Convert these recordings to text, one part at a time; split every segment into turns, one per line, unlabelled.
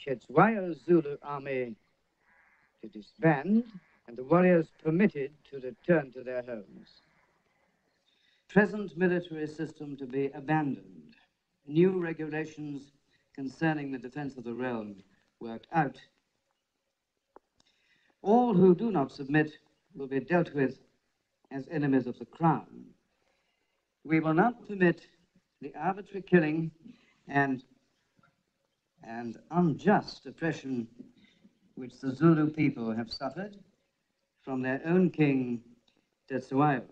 Cetshwayo's Zulu army to disband and the warriors permitted to return to their homes. Present military system to be abandoned. New regulations concerning the defense of the realm worked out. All who do not submit will be dealt with as enemies of the crown. We will not permit the arbitrary killing and and unjust oppression which the Zulu people have suffered from their own king, Tetsuayo.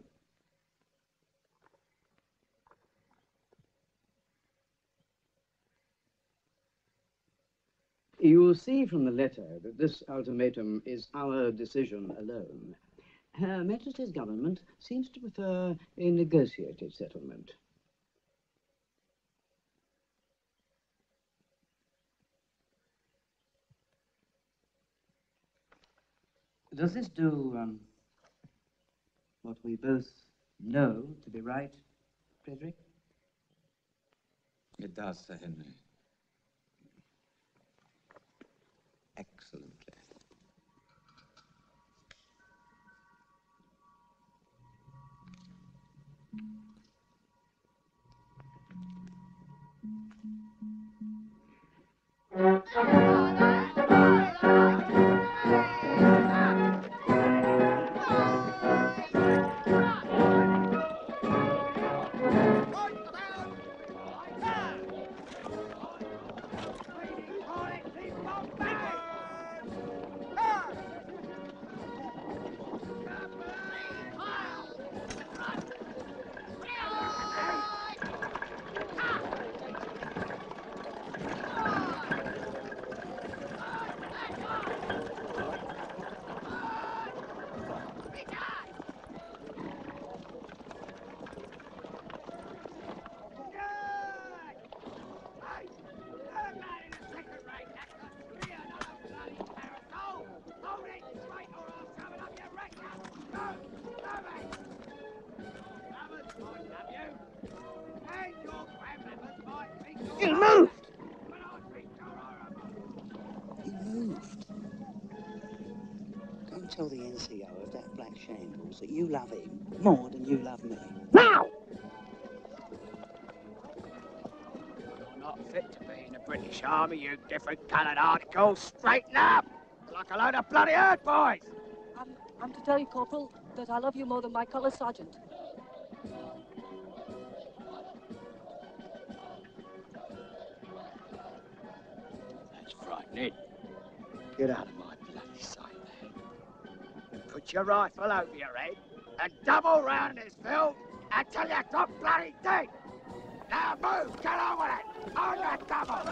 You will see from the letter that this ultimatum is our decision alone. Her Majesty's government seems to prefer a negotiated settlement. Does this do what we both know to be right, Frederick?
It does, Sir Henry. Excellently.
You moved!
He moved. Go and tell the NCO of that black shambles that you love him more than you love me.
Now!
You're not fit to be in the British Army, you different coloured articles. Straighten up! Like a load of bloody herd boys!
I'm to tell you, Corporal, that I love you more than my colour sergeant.
That's frightening. Get out of my bloody sight, man. And put your rifle over your head and double round this field until you drop bloody dead. Now move, get on with it. On the double.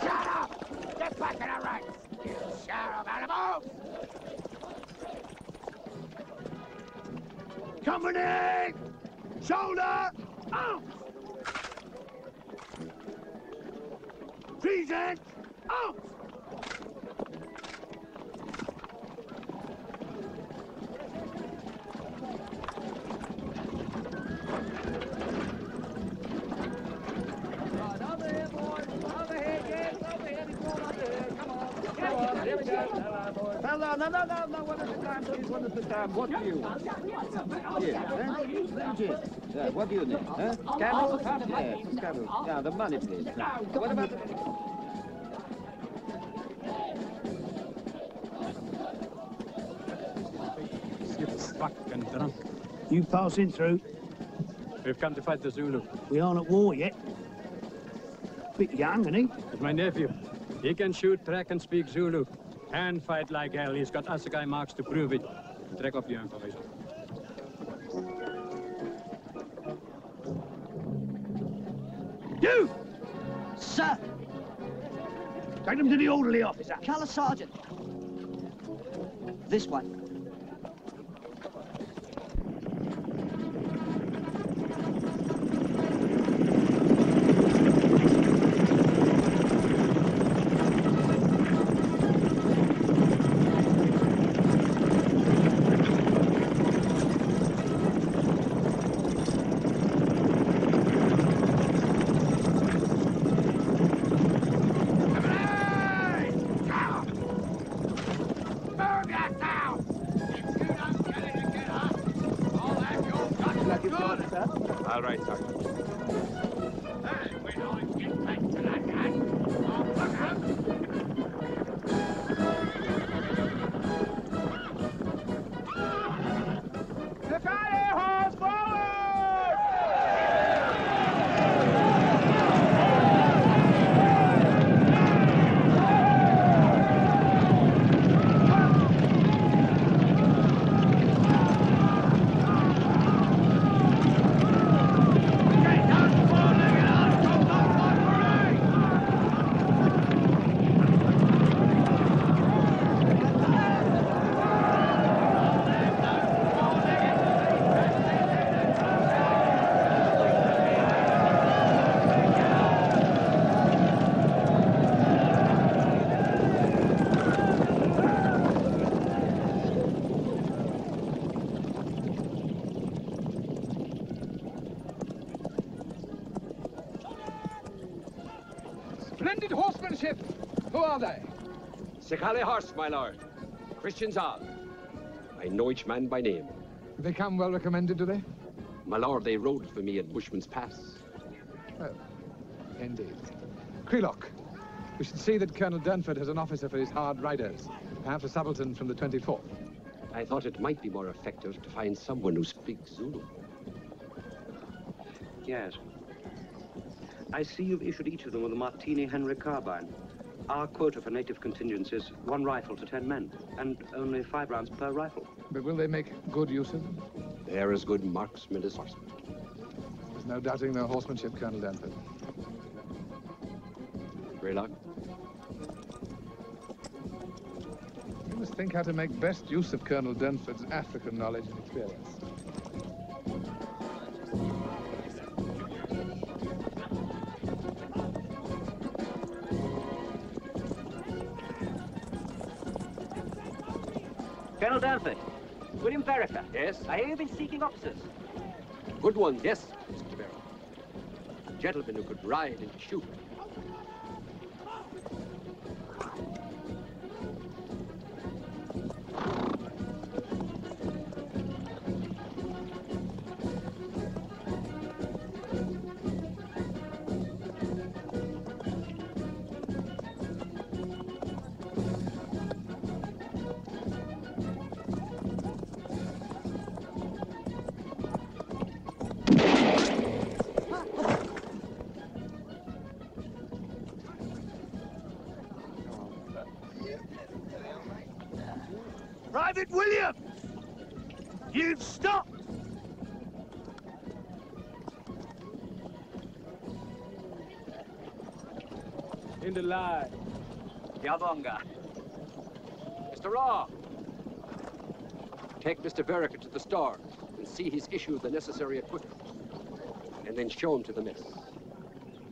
Shut up. Get back in the ranks. You sheriff animals. Coming in. Shoulder. Out. Present. Out.
No, one at a time, please, one at a time. What do you want? Here, yeah, what do you need, huh? Camel? Yes, camel. Now, the money, please. What about the...
Ship's fucking drunk.
You passing through?
We've come to fight the Zulu.
We aren't at war yet. Bit young, isn't he?
It's my nephew. He can shoot, track, and speak Zulu. And fight like hell. He's got assegai marks to prove it. Trek op je information.
You! Sir! Take them to the orderly officer.
Colour sergeant. This way.
All right, Sergeant.
Hey, when I get back to that gun, I'll look out.
ship. Who are they?
Sekale horse, my lord. Christians all. I know each man by name.
Do they come well recommended, do they?
My lord, they rode for me at Bushman's Pass.
Oh, indeed. Crelock, we should see that Colonel Durnford has an officer for his hard riders. Perhaps a subaltern from the 24th.
I thought it might be more effective to find someone who speaks Zulu.
Yes. I see you've issued each of them with a Martini Henry carbine. Our quota for native contingents is 1 rifle to 10 men, and only 5 rounds per rifle.
But will they make good use of them?
They're as good marksmen as horsemen.
There's no doubting their horsemanship, Colonel Durnford.
Greylock?
You must think how to make best use of Colonel Durnford's African knowledge and experience.
Colonel Durnford, William Vereker.
Yes?
I hear you've been seeking officers.
Good ones, yes, Mr. Barrow. Gentlemen who could ride and shoot.
Private William! You've stopped!
In the line.
Yabonga.
Mr. Raw! Take Mr. Vereker to the store and see he's issued the necessary equipment. And then show him to the mess.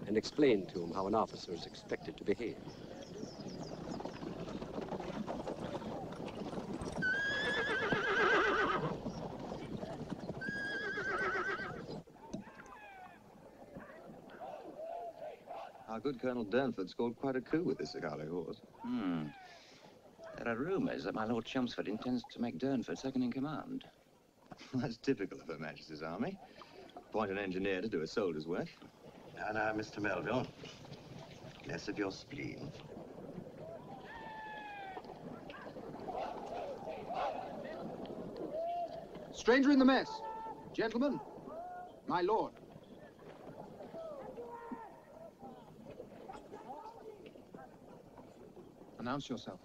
And explain to him how an officer is expected to behave.
Our good Colonel Durnford scored quite a coup with this Zagale horse.
There are rumors that my Lord Chelmsford intends to make Durnford second in command.
That's typical of Her Majesty's army. Appoint an engineer to do a soldier's work.
Now, Mr. Melville. Less of your spleen.
Stranger in the mess. Gentlemen, my lord. Announce yourself.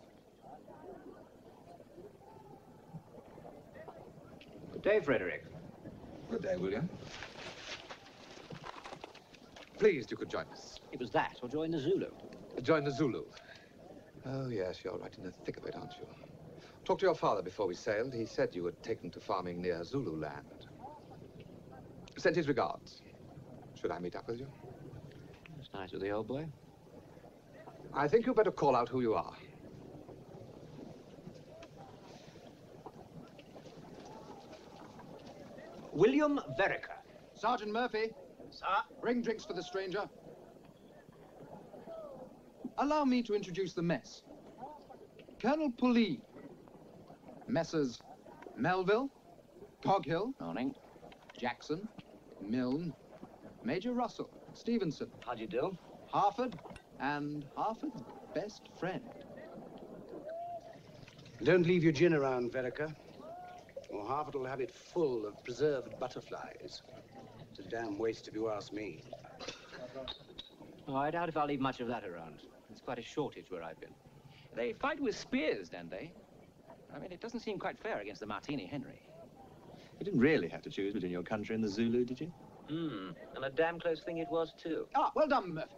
Good day, Frederick.
Good day, William. Pleased you could join us.
It was that, or join the Zulu.
Join the Zulu. Oh, yes, you're right in the thick of it, aren't you? Talked to your father before we sailed. He said you had taken to farming near Zulu land. Sent his regards. Should I meet up with you?
It's nice of the old boy.
I think you better call out who you are.
William Vereker.
Sergeant Murphy.
Sir?
Bring drinks for the stranger. Allow me to introduce the mess. Colonel Pulley. Messrs. Melville. Coghill.
Morning.
Jackson. Milne. Major Russell. Stevenson.
How do you do?
Harford. And Harford's best friend.
Don't leave your gin around, Vereker, or Harvard will have it full of preserved butterflies. It's a damn waste if you ask me.
Oh, I doubt if I'll leave much of that around. It's quite a shortage where I've been.
They fight with spears, don't they? I mean, it doesn't seem quite fair against the Martini Henry.
You didn't really have to choose between your country and the Zulu, did you?
And a damn close thing it was, too.
Ah, well done, Murphy.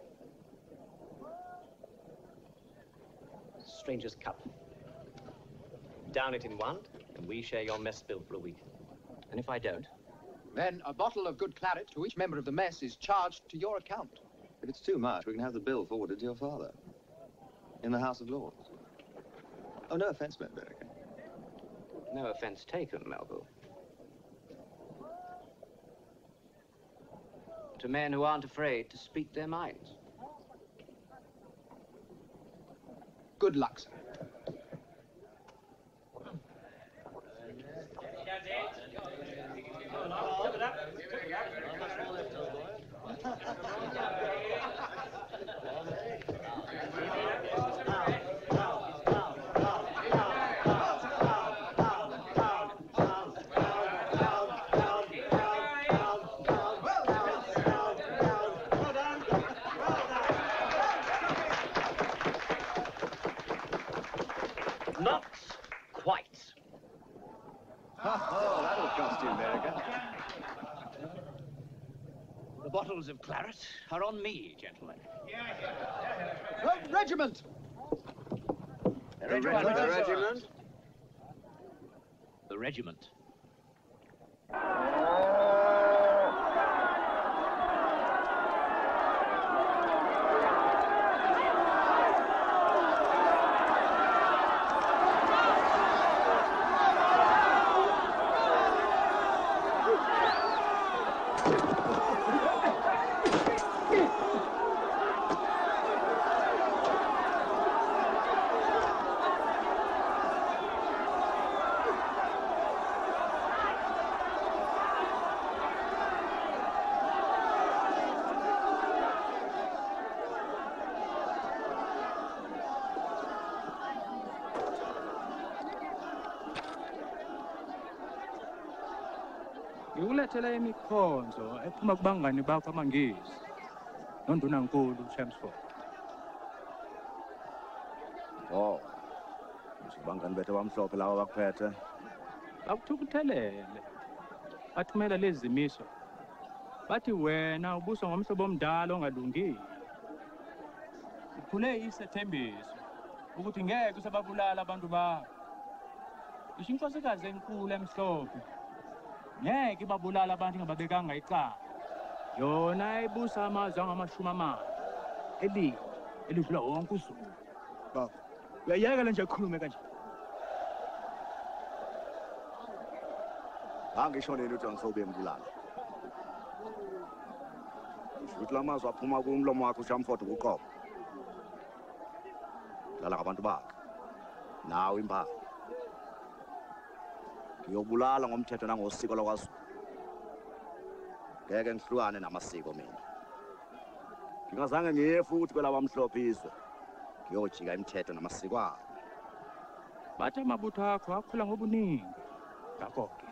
Stranger's cup. Down it in one, and we share your mess bill for a week. And if I don't?
Then a bottle of good claret to each member of the mess is charged to your account.
If it's too much, we can have the bill forwarded to your father. In the House of Lords. Oh, no offense, Mr. Vereker.
No offense taken, Melville. To men who aren't afraid to speak their minds.
Good luck, sir.
Not quite.
Oh, that'll cost you, America. The bottles of claret are on me, gentlemen.
Regiment!
The regiment.
The regiment.
Ngikulethela imikhonzo ephuma kubangani bakho amangisi. Nondunankulu Chelmsford.
Oh. Usibangani bethu abamhlophe lawa bakuphethe.
Bakuthukuthelele. Bathumela lezi zimiso. Bathi wena ubuswa ngomhlobo omdala ongalungile. Uphule isethembiso ukuthi ngeke usababulala abantu bakho. Isho inkosikazi enkulu emhlophe. Ngeke babulala abantu ngababekanga icala. Yona ibusa amazwe angamashumi amane. Elidlula wonke uZulu.
Baba, uyayeka nje ukukhuluma kanje. Angisho nini ukuthi angisobe ngibulala. Ukuthi lamazwi aphuma kumlomo wakho uShamford ukuqoba. Dlala ngabantu bakhe. Nawe impala. Ngiyobulala ngomthetho nangosiko lakwaZulu. Ngeke ngihlukane namasiko mina. Ngingazange ngiye futhi kwelaba mhlophe izwe. Ngiyojika imithetho namasiko abo.
Bathi amabutho akho akhula ngobuningi. Ngakho-ke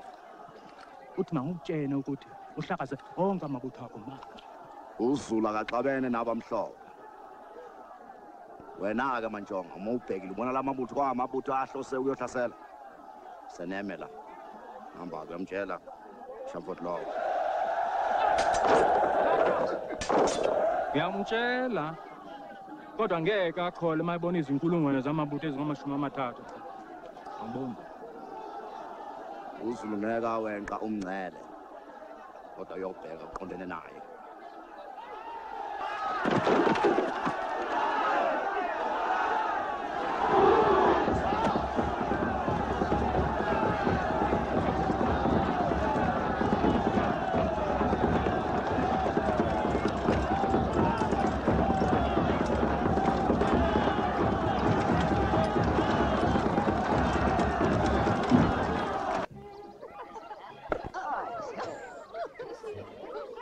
uthi mangikutshene ukuthi uhlakaze onke amabutho akho manje.
uZulu akaxabene nabamhlophe. Wena-ke Manjonga, uma ubhekile ubona la mabutho kwamabutho ahlose ukuyohlasela. Seneme la. Hamba kuyamtshela Shamford Law.
Ngiyamtshela. Kodwa ngeke akhole mayibona izinkulungwane zamabutho ezingama-30. Angiboni.
uZulu ngeke awenqa umngcele. Kodwa uyobheka uqondene naye.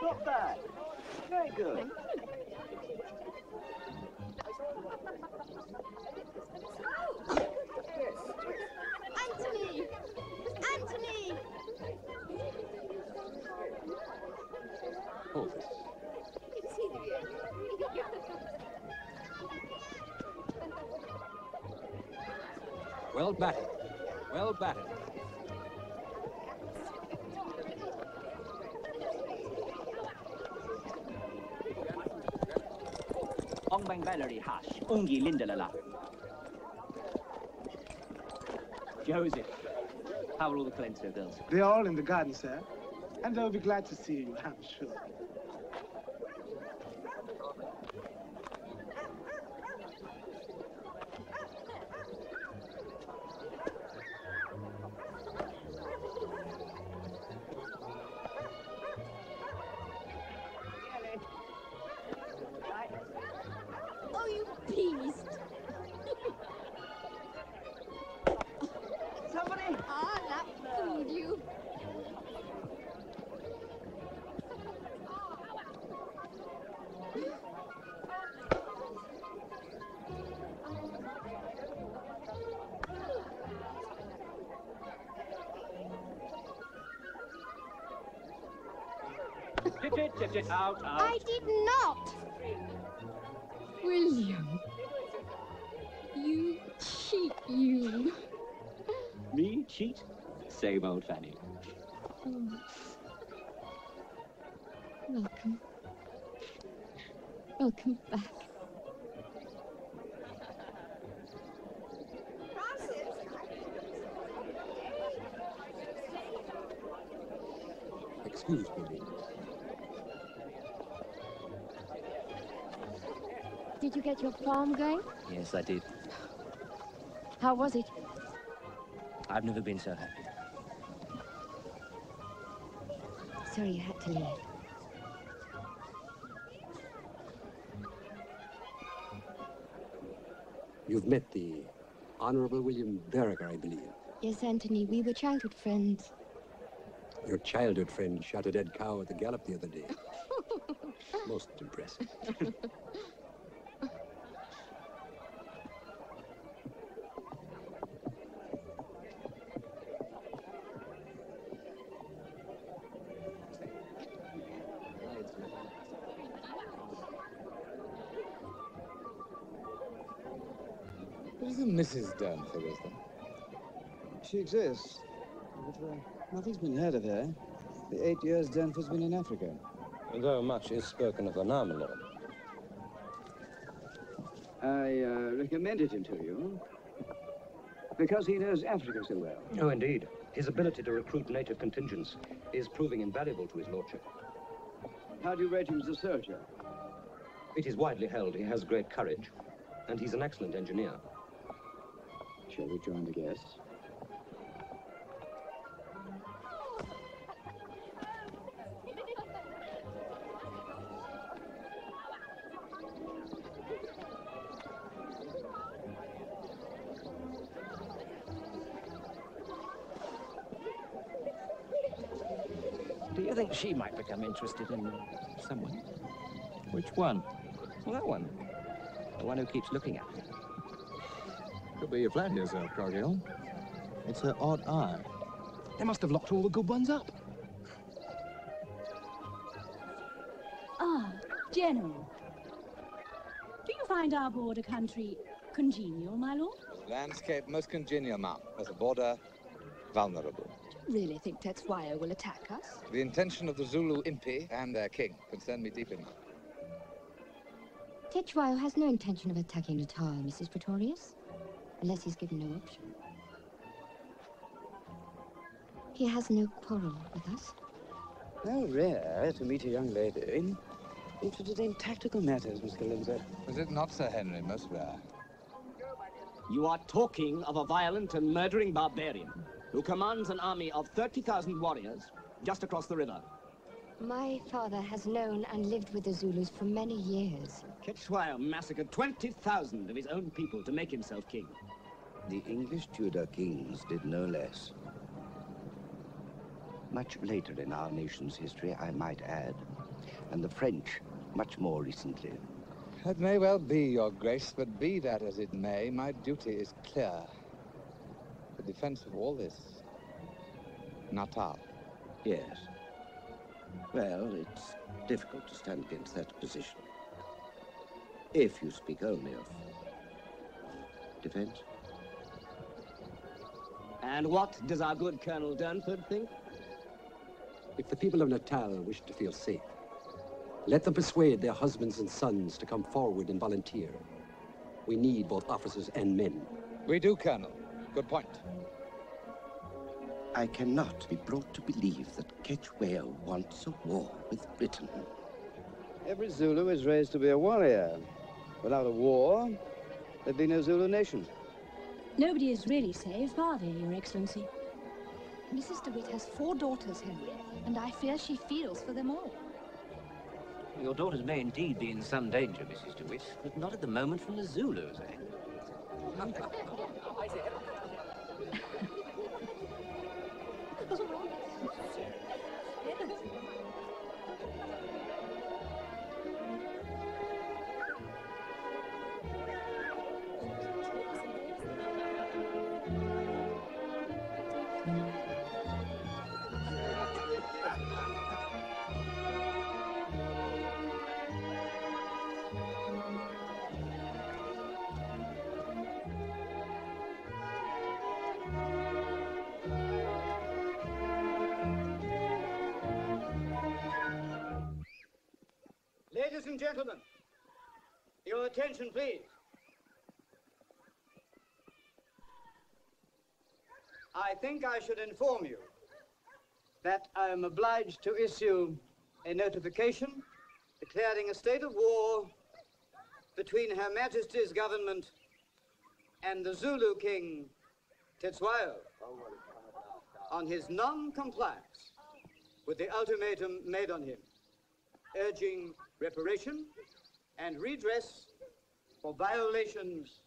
Not bad. Very good.
Anthony! Anthony!
Oh. Well batted. Well batted.
Ong bang Valerie hash. Ungi Lindelala. Joseph, how are all the Colenso girls?
They're all in the garden, sir. And they'll be glad to see you, I'm sure.
Oh, you beast!
Tit, out.
I did not.
William. You cheat, you.
Me cheat? Same old Fanny.
Oh. Welcome. Welcome back.
Excuse me, ladies.
Did you get your farm going?
Yes, I did.
How was it?
I've never been so happy.
Sorry you had to leave.
You've met the Honorable William Vereker, I believe.
Yes, Anthony, we were childhood friends.
Your childhood friend shot a dead cow at the gallop the other day. Most impressive.
Where's the Mrs. Durnford, is there?
She exists, but nothing's been heard of her. The 8 years Durnford's been in Africa.
Though much is spoken of her now, my lord.
I recommended him to you because he knows Africa so well.
Oh, indeed. His ability to recruit native contingents is proving invaluable to his lordship.
How do you rate him as a soldier?
It is widely held he has great courage, and he's an excellent engineer.
Shall we join the guests?
Do you think she might become interested in someone?
Which one?
Well, that one. The one who keeps looking at me.
Could be you flatter yourself, Coghill. It's her odd eye.
They must have locked all the good ones up.
Ah, General. Do you find our border country congenial, my lord?
Landscape most congenial, ma'am. As a border, vulnerable.
Do you really think Tetsuya will attack us?
The intention of the Zulu impi and their king concern me deeply.
Tetsuya has no intention of attacking at all, Mrs. Pretorius, unless he's given no option. He has no quarrel with us.
How rare to meet a young lady interested in tactical matters, Mr. Elizabeth.
Was it not, Sir Henry, most rare?
You are talking of a violent and murdering barbarian who commands an army of 30,000 warriors just across the river.
My father has known and lived with the Zulus for many years.
Tetsuya massacred 20,000 of his own people to make himself king.
The English Tudor kings did no less. Much later in our nation's history, I might add, and the French much more recently.
That may well be, Your Grace, but be that as it may, my duty is clear. The defense of all this. Natal.
Yes. Well, it's difficult to stand against that position. If you speak only of defense.
And what does our good Colonel Durnford think?
If the people of Natal wish to feel safe, let them persuade their husbands and sons to come forward and volunteer. We need both officers and men.
We do, Colonel. Good point.
I cannot be brought to believe that Ketchwell wants a war with Britain.
Every Zulu is raised to be a warrior. Without a war, there'd be no Zulu nation.
Nobody is really safe, are they, Your Excellency?
Mrs. DeWitt has 4 daughters, Henry, and I fear she feels for them all.
Your daughters may indeed be in some danger, Mrs. DeWitt, but not at the moment from the Zulus, eh?
evening, gentlemen. Your attention, please. I think I should inform you that I am obliged to issue a notification declaring a state of war between Her Majesty's government and the Zulu king, Tetswayo, on his non-compliance with the ultimatum made on him, urging reparation and redress for violations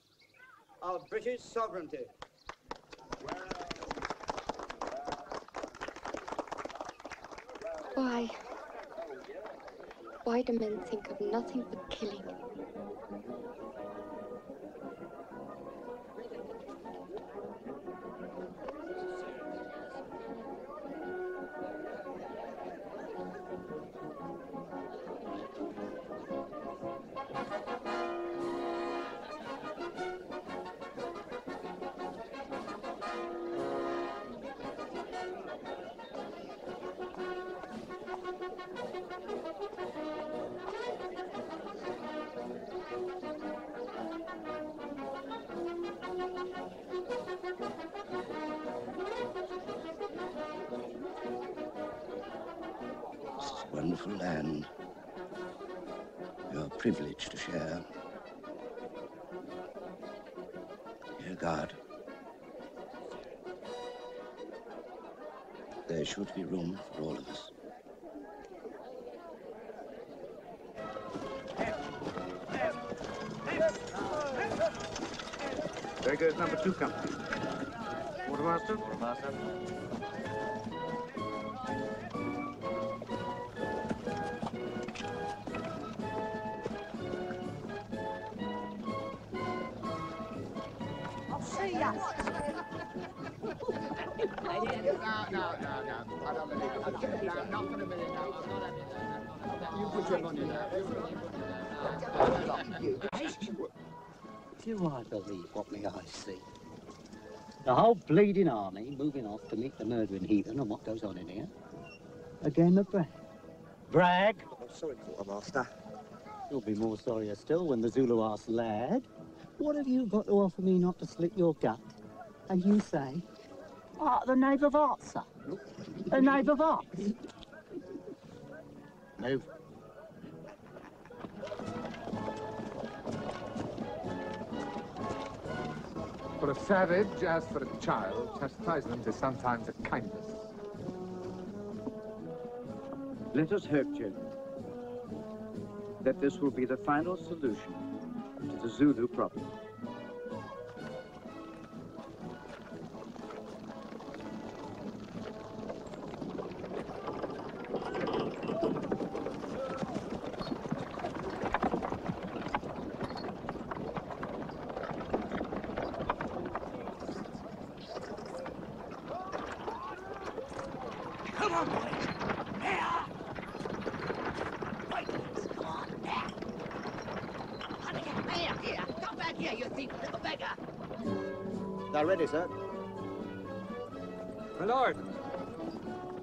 of British sovereignty.
Why do men think of nothing but killing?
Wonderful land. You're privileged to share. Dear God, there should be room for all of us.
There goes number 2 company. Quartermaster?
Quartermaster.
I'll see ya.
No. I don't believe it. No, not for a minute now. I'm not having that. You put your money down.
Do I believe what my eyes see? The whole bleeding army moving off to meet the murdering heathen and what goes on in here. A game of brag. Brag?
I'm sorry, Quartermaster.
You'll be more sorrier still when the Zulu asks, lad, what have you got to offer me not to slit your gut? And you say, the knave of hearts, sir. The knave of hearts. Move.
For a savage, as for a child, chastisement is sometimes a kindness.
Let us hope, gentlemen, that this will be the final solution to the Zulu problem.
Come on, boys. Now. Right. Come on, now. Here. Come back here, you thief little beggar.
They're ready, sir.
My lord,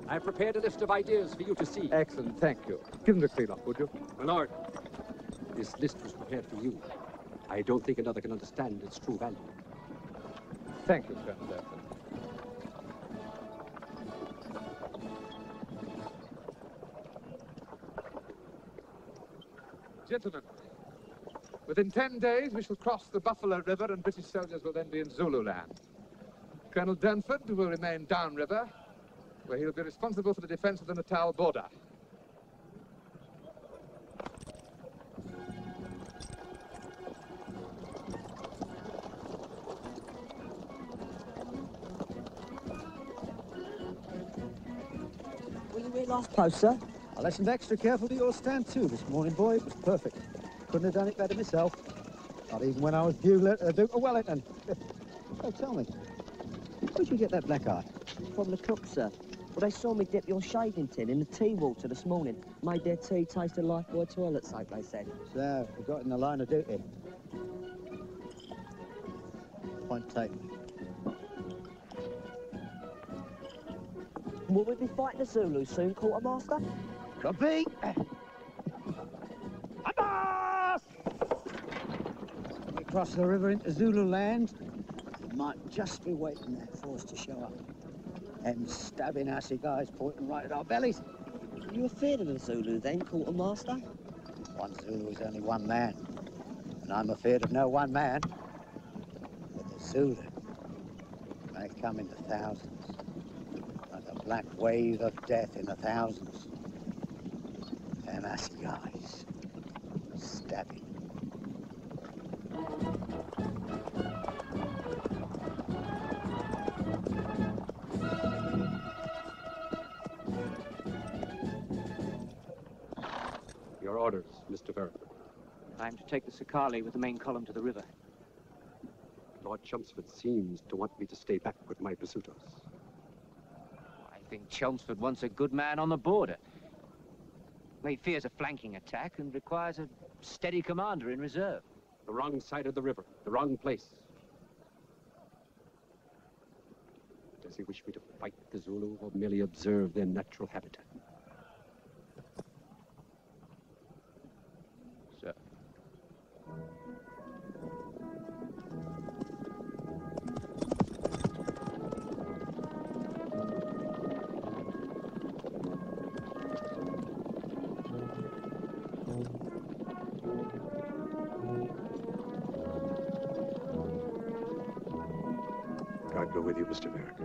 I've prepared a list of ideas for you to see.
Excellent, thank you. Give them the clean up, would you?
My lord, this list was prepared for you. I don't think another can understand its true value.
Thank you, Colonel Durford. Gentlemen, within 10 days we shall cross the Buffalo River and British soldiers will then be in Zululand. Colonel Durnford will remain downriver, where he will be responsible for the defense of the Natal border.
Were you here last post, sir? I listened extra careful to your stand too this morning, boy. It was perfect. Couldn't have done it better myself. Not even when I was bugler at the Duke of Wellington. Oh, tell me, where'd you get that black eye?
From the cook, sir. Well, they saw me dip your shaving tin in the tea water this morning. Made their tea taste of lifebuoy toilet soap, they said.
So, we got in the line of duty. Point taken.
Will we be fighting the Zulus soon, Quartermaster?
Could be. across the river into Zulu land, you might just be waiting there for us to show up. Them stabbing assy guys pointing right at our bellies.
Are you afraid of the Zulu then, quartermaster?
One Zulu is only one man, and I'm afraid of no one man. But the Zulu, they come in the thousands, like a black wave of death in the thousands. Them assy guys, stabbing.
Your orders, Mr. Verrick.
I'm to take the Sakali with the main column to the river.
Lord Chelmsford seems to want me to stay back with my Basutos.
I think Chelmsford wants a good man on the border. He fears a flanking attack and requires a steady commander in reserve.
The wrong side of the river, the wrong place. Does he wish me to fight the Zulu or merely observe their natural habitat?
Sir.
God go with you, Mr. Verrick.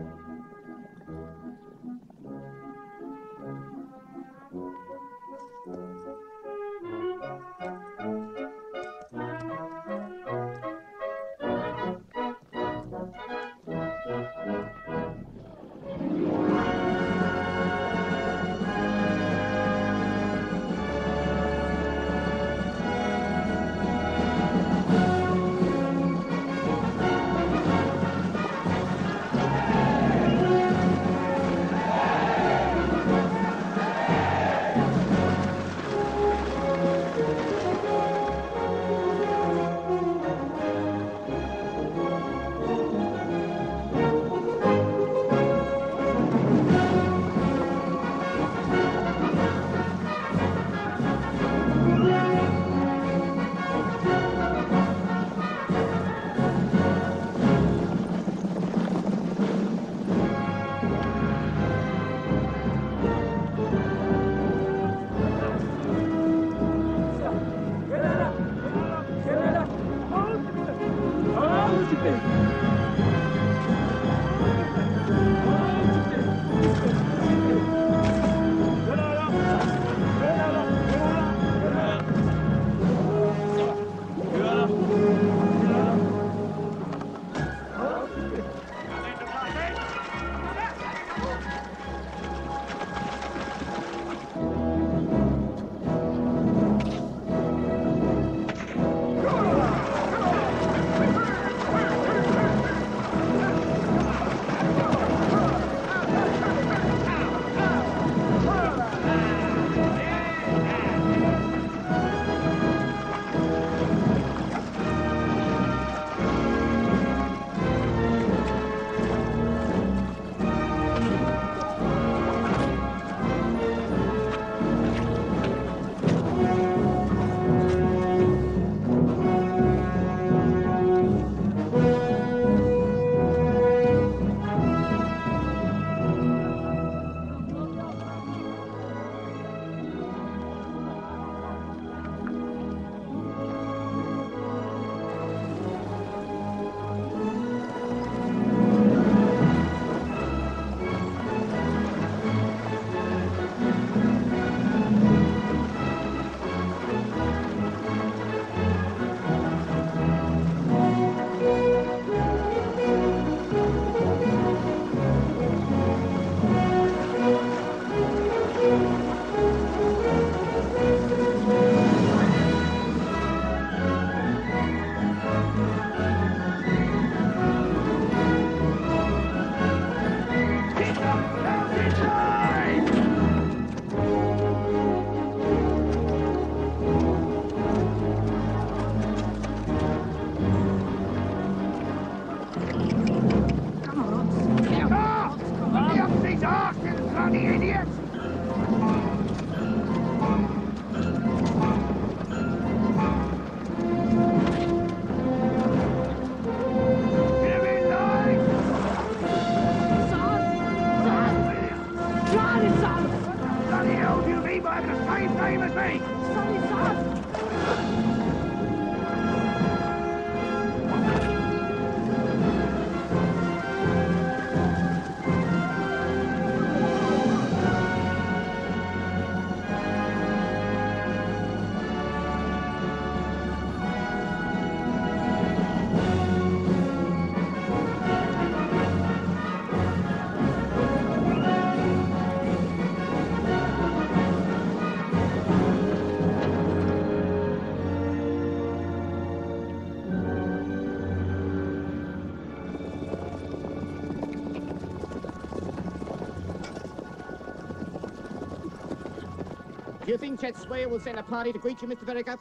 Do you think Chet Swayer will send a party to greet you, Mr. Vereker?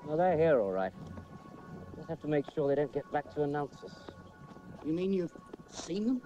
Well, they're here, all right. Just have to make sure they don't get back to announce us.
You mean you've seen them?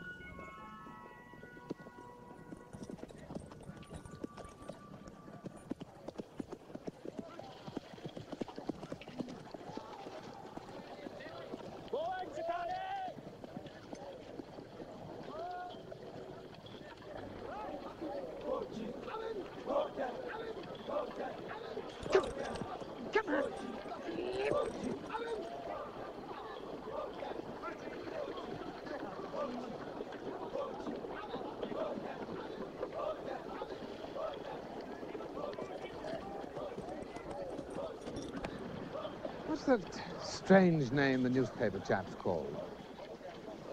What's that strange name the newspaper chaps called?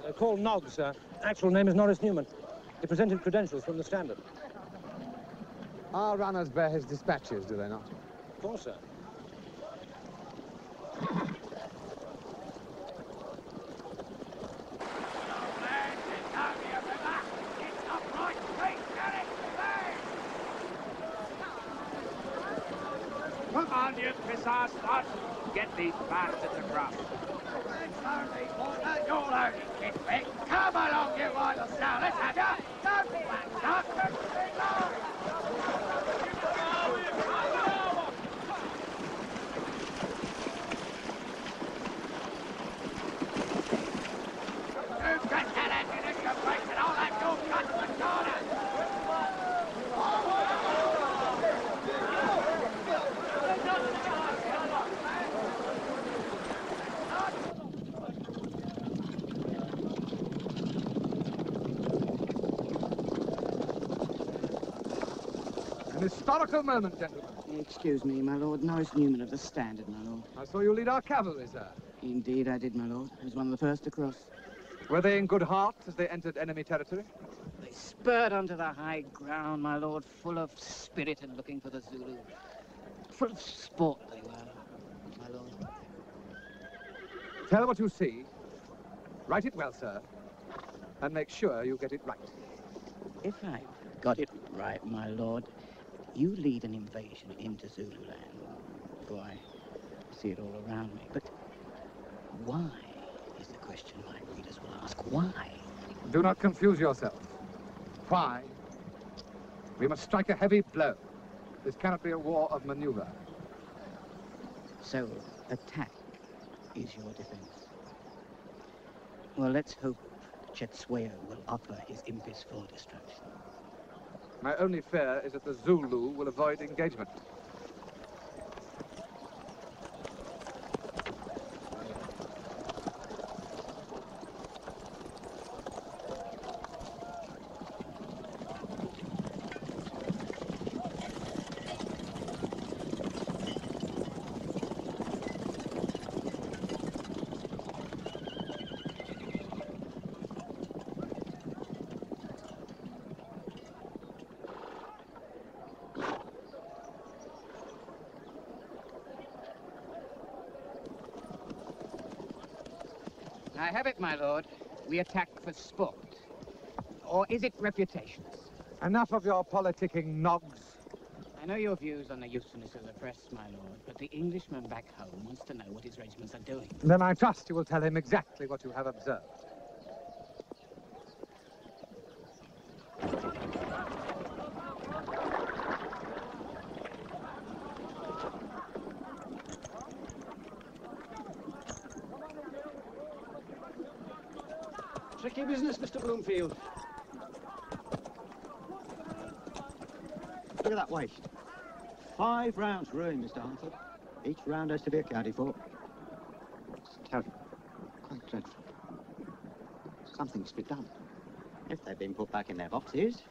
They're called Noggs, sir. Actual name is Norris Newman. He presented credentials from the Standard.
Our runners bear his dispatches, do they not?
Of course, sir.
Come on, you piss-ass lot. Get these bastards across. You're only kid, Vic. Come along, you idle now. Let's have ya. Don't be one, doctor. You've got that ammunition, Vic, and I'll have your gun to the corner.
An historical moment, gentlemen.
Excuse me, my lord. Norris Newman of the Standard, my lord.
I saw you lead our cavalry, sir.
Indeed, I did, my lord. I was one of the first to cross.
Were they in good heart as they entered enemy territory?
They spurred onto the high ground, my lord, full of spirit and looking for the Zulu. Full of sport they were, my lord.
Tell what you see. Write it well, sir. And make sure you get it right.
If I got it right, my lord, you lead an invasion into Zululand. For I see it all around me. But why is the question my readers will ask. Why?
Do not confuse yourself. Why? We must strike a heavy blow. This cannot be a war of maneuver.
So, attack is your defense. Well, let's hope Chet Swayer will offer his impis for destruction.
My only fear is that the Zulu will avoid engagement.
I have it, my lord. We attack for sport. Or is it reputation?
Enough of your politicking, Noggs.
I know your views on the usefulness of the press, my lord, but the Englishman back home wants to know what his regiments are doing.
Then I trust you will tell him exactly what you have observed.
Tricky business, Mr. Bloomfield.
Look at that waste. 5 rounds ruined, Mr. Harford. Each round has to be accounted for. It's terrible. Quite dreadful. Something's to be done. If they'd been put back in their boxes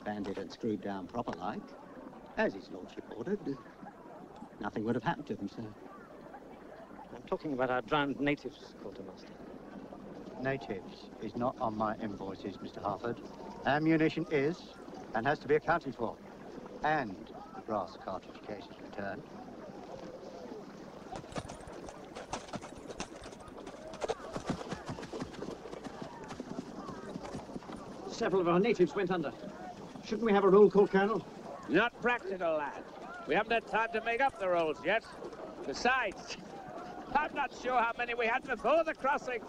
banded and screwed down proper-like, as his lordship ordered, nothing would have happened to them, sir.
I'm talking about our drowned natives, Quartermaster.
Natives is not on my invoices, Mr. Harford. Ammunition is and has to be accounted for. And the brass cartridge case is returned.
Several of our natives went under. Shouldn't we have a roll call, Colonel?
Not practical, lad. We haven't had time to make up the rolls yet. Besides, I'm not sure how many we had before the crossing.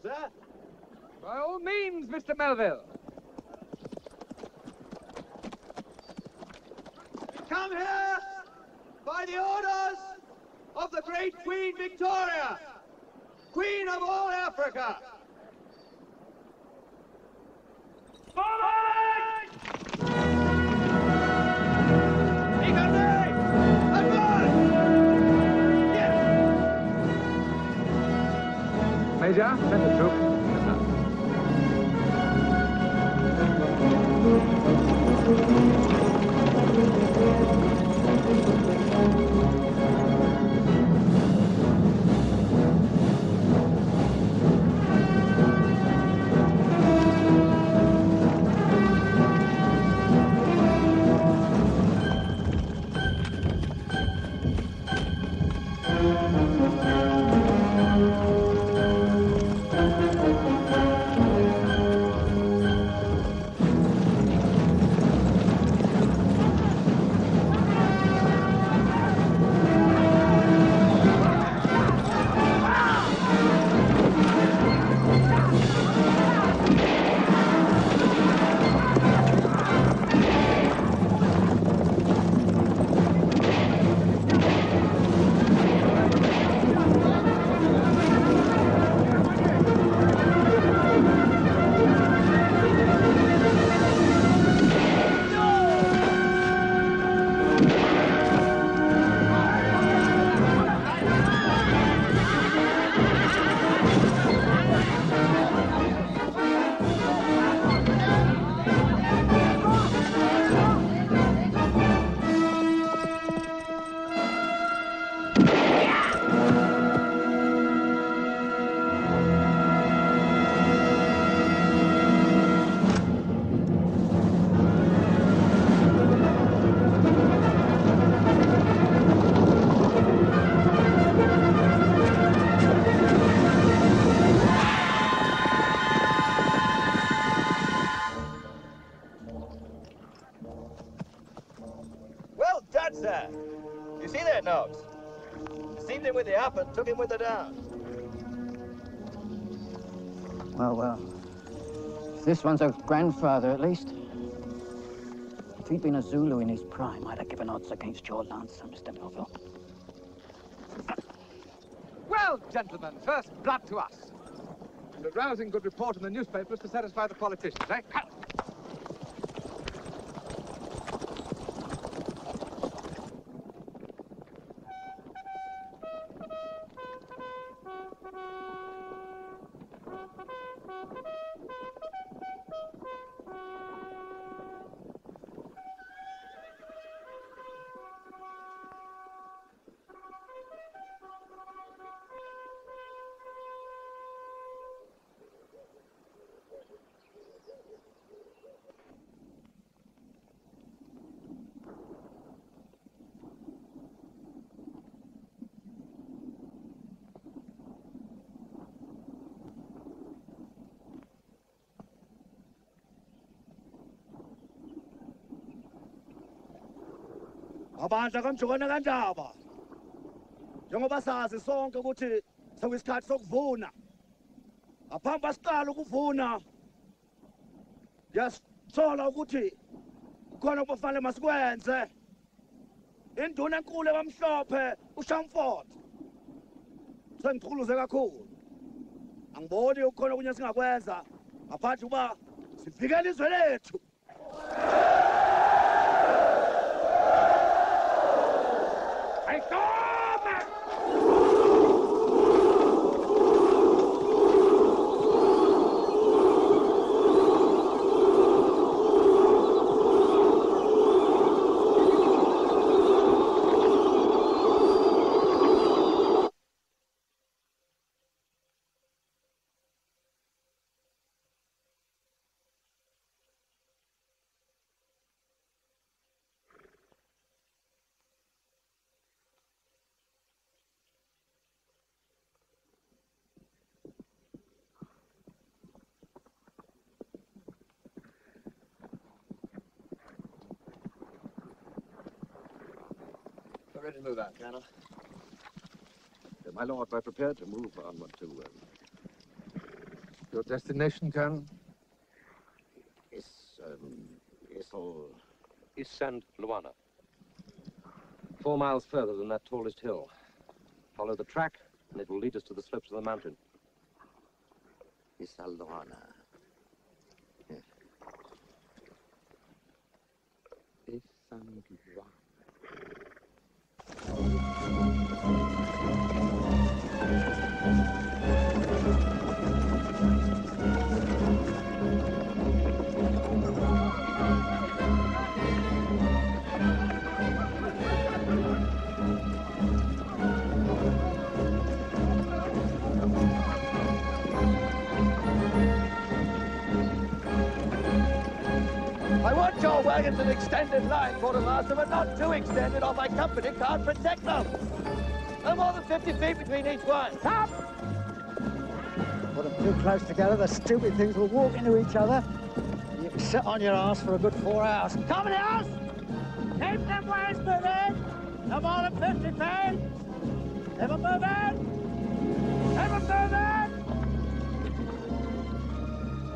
Sir?
By all means, Mr. Melville.
Come here by the orders of the great Queen Victoria, Queen of all Africa.
Major, send the troop.
Well done, sir. You see that, Knox? Seamed him with the up and took him with the down.
Well, well. This one's a grandfather, at least. If he'd been a Zulu in his prime, I'd have given odds against your lancer, Mr. Melville.
Well, gentlemen, first blood to us. And a rousing good report in the newspapers to satisfy the politicians, eh?
Abandla kamjona kandaba. Njengoba sazi sonke ukuthi sekuyisikhathi sokuvuna. Ngaphambi basiqala ukuvuna,
Yasithola ukuthi khona okufanele masikwenze. Induna enkulu ebamhlophe uShamford. Sengichuluze kakhulu. Angiboni ukukhona okunye singakwenza ngaphandle kuba sivikele izwe lethu.
We're ready to move out, Colonel.
My lord, we're prepared to move onward to your destination, Colonel?
St. Luana. 4 miles further than that tallest hill. Follow the track, and it will lead us to the slopes of the mountain.
St. Luana.
I want your wagons an extended line, quartermaster, but not too extended or my company can't protect them. No more than 50 feet between each one. Stop!
Put them too close together, the stupid things will walk into each other. You can sit on your ass for a good 4 hours.
Company house! Keep them ways moving! No more than 50 feet! Never moving! Never moving!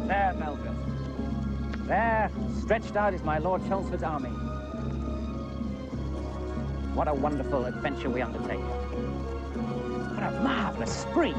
There, Melville. There, stretched out, is my Lord Chelmsford's army. What a wonderful adventure we undertake. What a marvelous spree.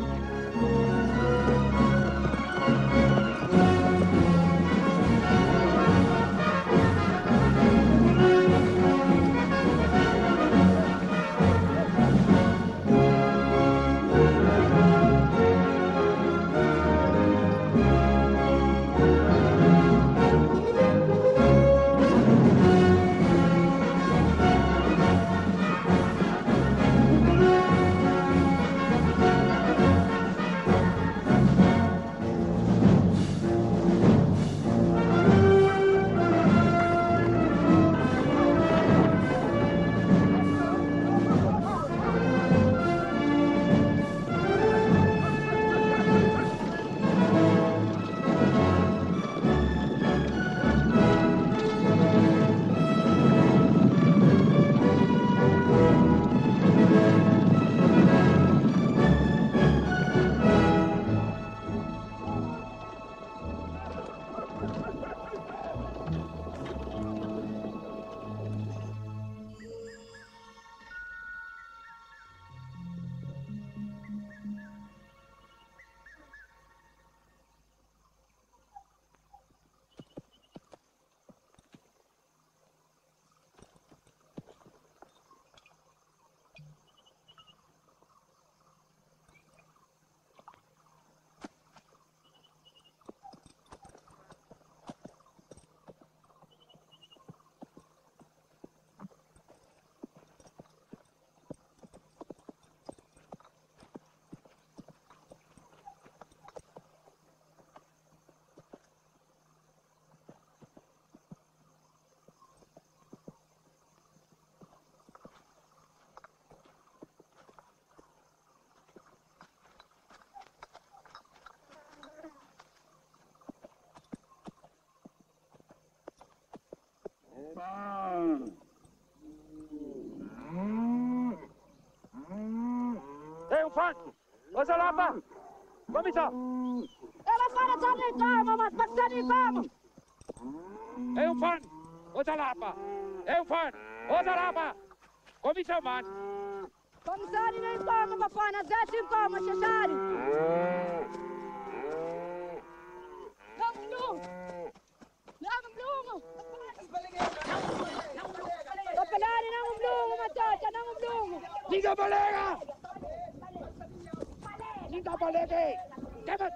Hey, Frank! What's the matter? Come here! Ela fala de vamos, mas bastante vamos!
Hey, Fan! Otalapa! Hey, Fan! Otalapa! Komisa, man!
Komisari na inkomo mafana zetu inkomo shashari. Nangu mlungu. Kapelani nangu mlungu matata nangu mlungu.
Liga balega! Liga balege! Damn it!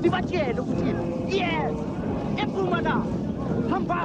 Dibatjele ukuthi yes ephuma la hamba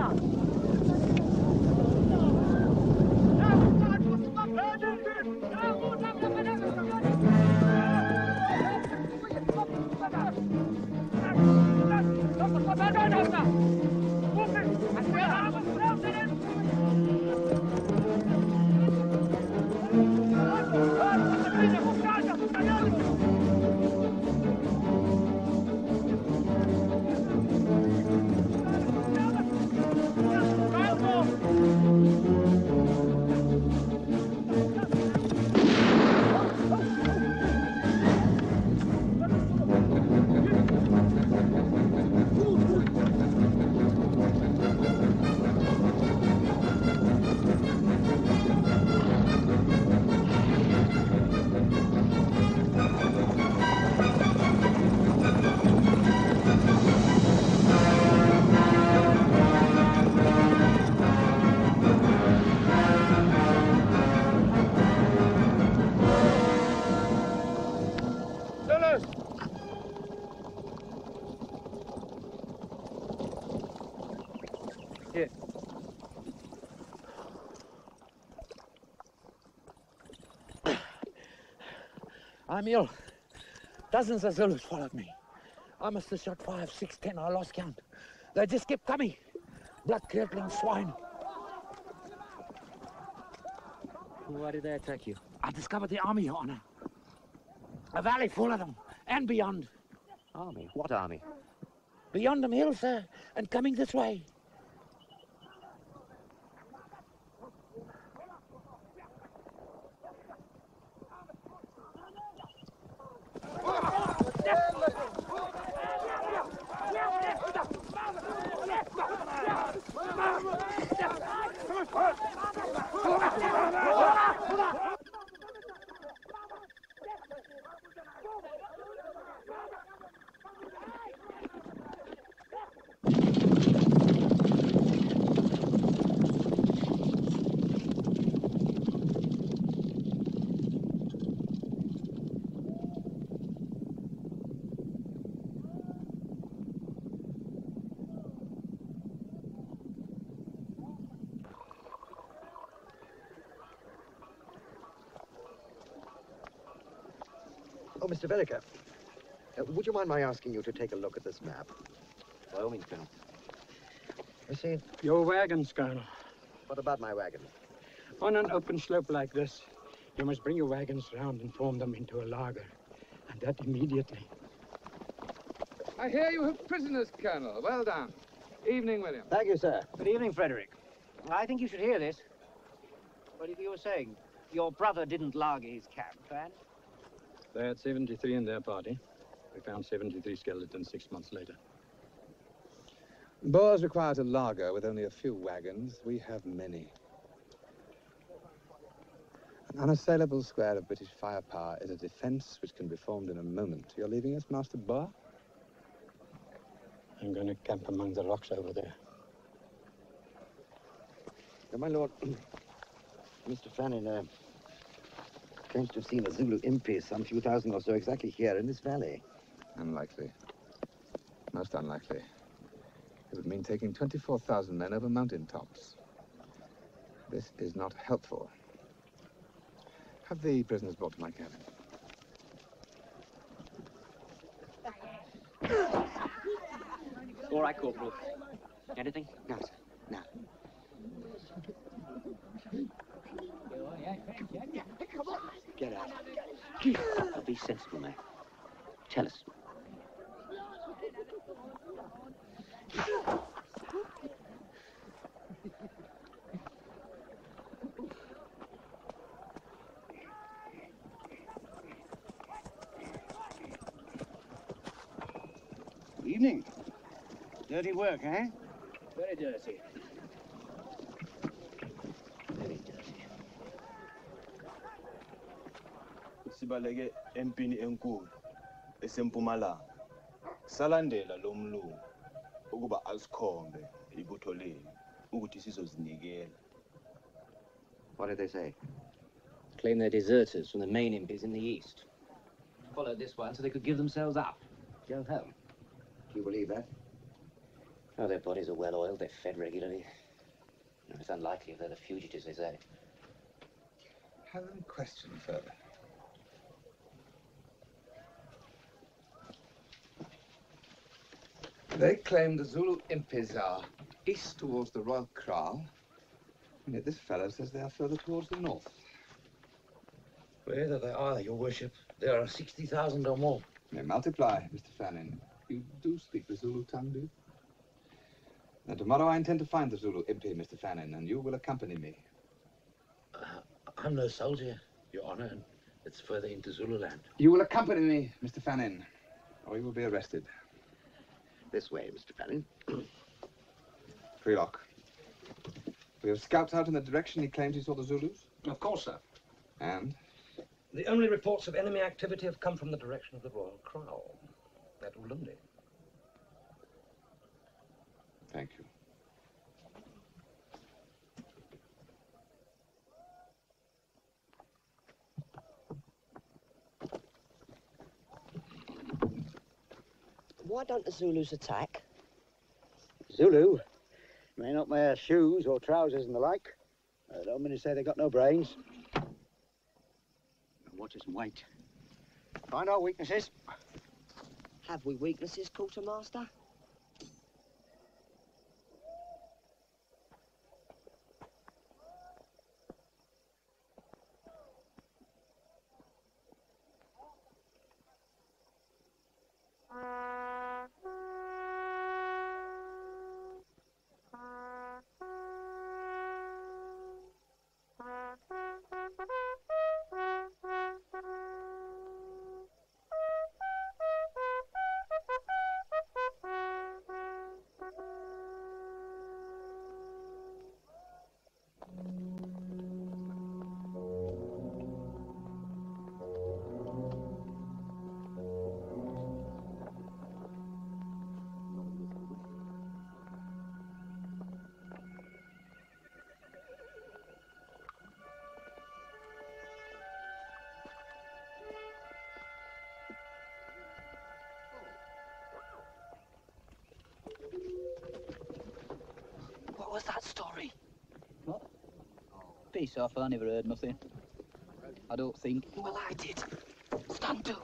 Here. I'm ill. Dozens of Zulus followed me. I must have shot 5, 6, 10. I lost count. They just kept coming. Blood-curdling swine.
Why did they attack you?
I discovered the army, Your Honor. A valley full of them, and beyond.
Army? What army?
Beyond them hills, sir, and coming this way.
Oh, Mr. Vereker, would you mind my asking you to take a look at this map?
By all means, Colonel.
You see?
Your wagons, Colonel.
What about my wagon?
On an open slope like this, you must bring your wagons round and form them into a laager. And that immediately.
I hear you have prisoners, Colonel. Well done. Evening, William.
Thank you, sir.
Good evening, Frederick. I think you should hear this. What you were saying? Your brother didn't lager his camp, and?
They had 73 in their party. We found 73 skeletons 6 months later.
Boers require to lager with only a few wagons. We have many. An unassailable square of British firepower is a defense which can be formed in a moment. You're leaving us, Master Boer?
I'm going to camp among the rocks over there.
My lord, Mr. Fannin, claims to have seen a Zulu impi some few thousand or so exactly here in this valley.
Unlikely. Most unlikely. It would mean taking 24,000 men over mountain tops. This is not helpful. Have the prisoners brought to my cabin.
All right, Corporal. Anything?
No, sir. No.
Come on.
Get out. Be sensible, man. Tell us.
Evening. Dirty work, eh?
Very dirty. Very dirty.
Sibaleke empini enkulu esempumalanga. Salandela lo mlungu ukuba asikhombe ibutho leli ukuthi sizozinikela.
What did they say?
Claim they're deserters from the main impies in the east. Followed this one so they could give themselves up. Go home.
Do you believe that?
Oh, their bodies are well oiled, they're fed regularly. No, it's unlikely if they're the fugitives, they say.
Have them questioned further. They claim the Zulu impis are east towards the Royal Kraal, and yet this fellow says they are further towards the north.
Wherever they are, your worship, there are 60,000 or more.
They multiply, Mr. Fannin. You do speak the Zulu tongue, do you? Now, tomorrow I intend to find the Zulu impi, Mr. Fannin, and you will accompany me.
I'm no soldier, Your Honor, and it's further into Zululand.
You will accompany me, Mr. Fannin, or you will be arrested.
This way, Mr. Fannin.
Freelock. We have scouts out in the direction he claims he saw the Zulus?
Of course, sir.
And?
The only reports of enemy activity have come from the direction of the Royal Kraal, at Ulundi.
Thank you.
Why don't the Zulus attack?
Zulu may not wear shoes or trousers and the like. Don't mean to say they got no brains. Watch us and wait. Find our weaknesses.
Have we weaknesses, Quartermaster?
What was that story? What? Peace off, I never heard nothing. I don't think. Well, I did. Stand to.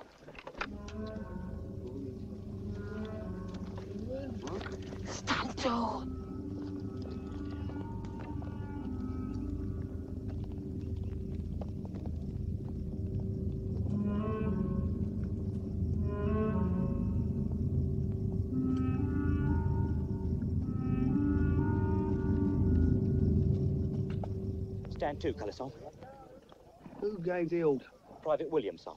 Stand to.
Stand to, Callison.
Who gave the order?
Private Williamson.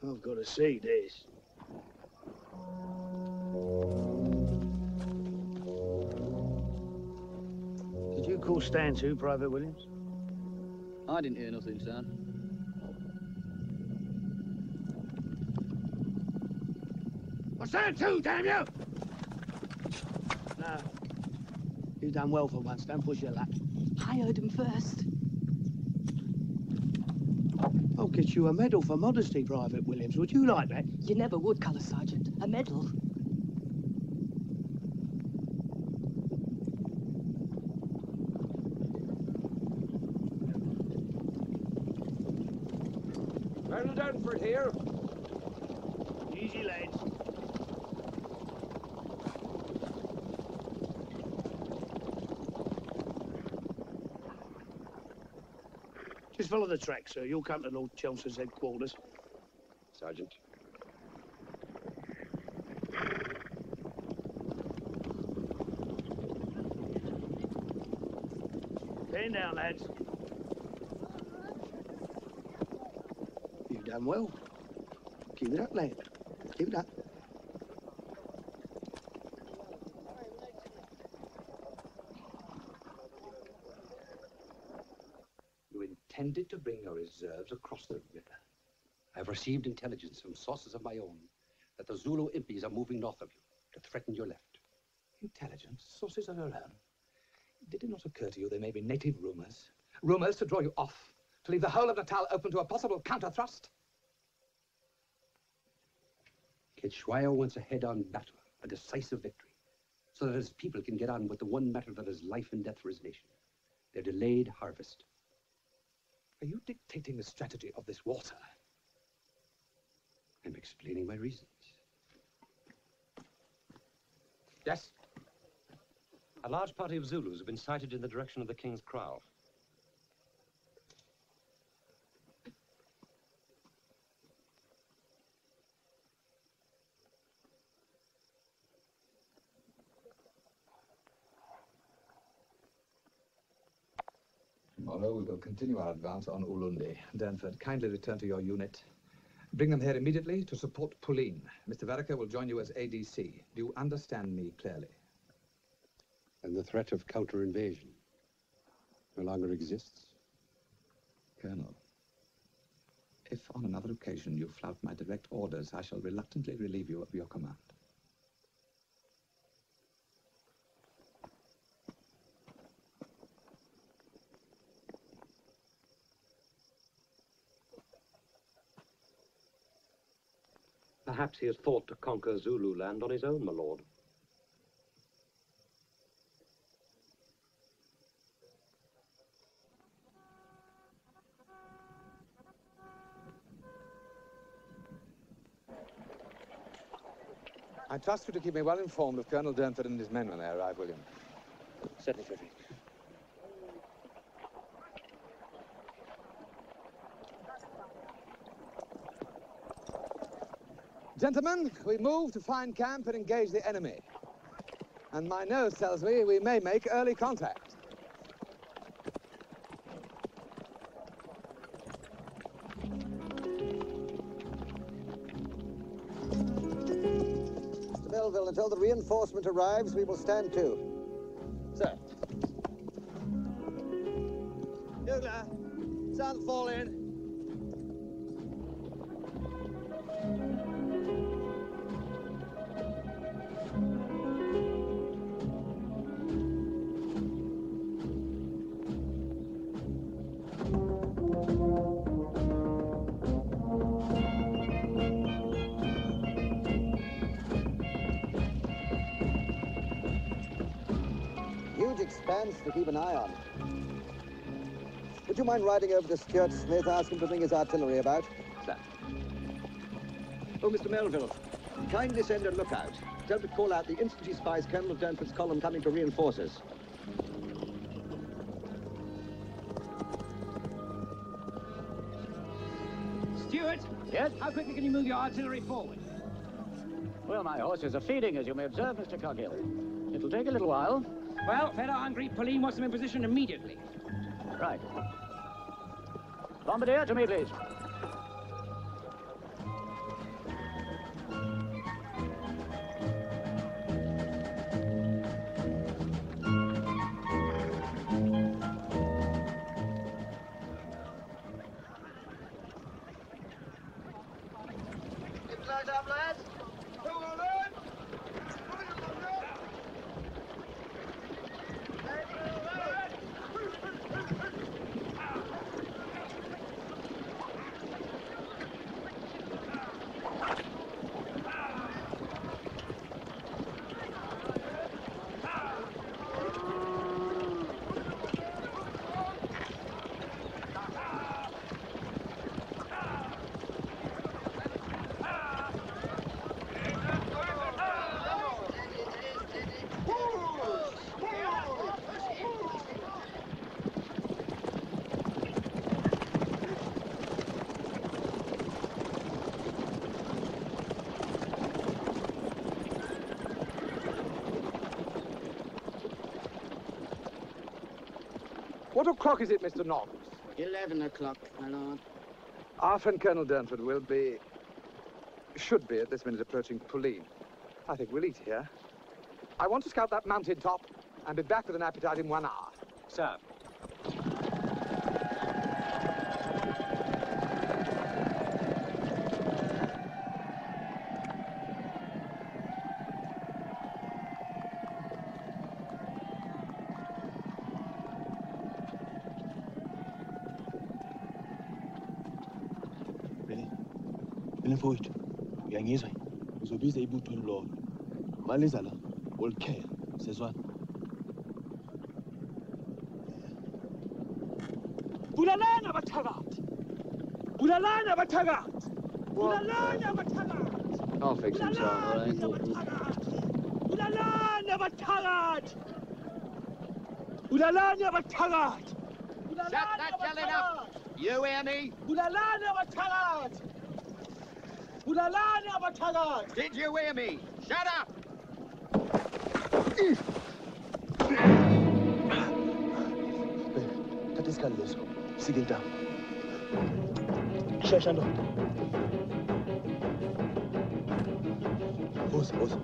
I've got to see this. Did you call stand to, Private Williams?
I didn't hear nothing, son.
Well, stand to, damn you! No. You've done well for once. Don't push your luck.
I heard him first.
I'll get you a medal for modesty, Private Williams. Would you like that?
You never would, Colour Sergeant. A medal.
Colonel Downford here.
Easy, lads.
Just follow the track, sir. You'll come to Lord Chelmsford's headquarters.
Sergeant.
Stand down, lads.
You've done well. Keep it up, lad. Keep it up.
You intended to bring your reserves across the river. I've received intelligence from sources of my own that the Zulu impis are moving north of you to threaten your left.
Intelligence? Sources of your own? Did it not occur to you there may be native rumors? Rumors to draw you off, to leave the whole of Natal open to a possible counter-thrust?
Kitshwaya wants a head-on battle, a decisive victory, so that his people can get on with the one matter that is life and death for his nation, their delayed harvest.
Are you dictating the strategy of this water?
I'm explaining my reasons.
Yes?
A large party of Zulus have been sighted in the direction of the King's Kraal.
Tomorrow we will continue our advance on Ulundi. Durnford, kindly return to your unit. Bring them here immediately to support Pauline. Mr. Verica will join you as ADC. Do you understand me clearly?
And the threat of counter-invasion no longer exists?
Colonel, if on another occasion you flout my direct orders, I shall reluctantly relieve you of your command.
Perhaps he has thought to conquer Zululand on his own, my lord.
I trust you to keep me well informed of Colonel Durnford and his men when they arrive, William.
Certainly, Cliffy.
Gentlemen, we move to find camp and engage the enemy. And my nose tells me we may make early contact.
Mr. Melville, until the reinforcement arrives, we will stand to.
Sir. Bugler, sun falling.
Huge expanse to keep an eye on. Would you mind riding over to Stuart Smith, ask him to bring his artillery about?
Sir. Oh, Mr. Melville, kindly send a lookout. Tell him to call out the instant he spies Colonel Durnford's column coming to reinforce us.
Stuart? Yes? How quickly can you move your artillery forward?
Well, my horses are feeding, as you may observe, Mr. Cargill. It'll take a little while.
Well, fed or hungry, Pauline wants them in position immediately.
Right. Bombardier, to me, please.
Close up, lads. Come on, lads.
What o'clock is it, Mr. Knox?
11 o'clock, my lord.
Our friend Colonel Durnford should be at this minute approaching Pauline. I think we'll eat here. I want to scout that mountain top and be back with an appetite in 1 hour.
Sir.
Mfowethu, uyangizwa? Uzobiza ibutho lilona. Maliza la, ulikheya, sezwana.
Bulalana abathakathi! Bulalana abathakathi! Bulalana abathakathi!
I'll fix him, sir.
Bulalana abathakathi! Bulalana abathakathi!
Shut that yelling up! You hear me?
Bulalana abathakathi! Bulalana abathakathi!
Did you hear me? Shut up!
Thatha isikali leso, sike intaba. Shesha ndoda. Woza. Woza.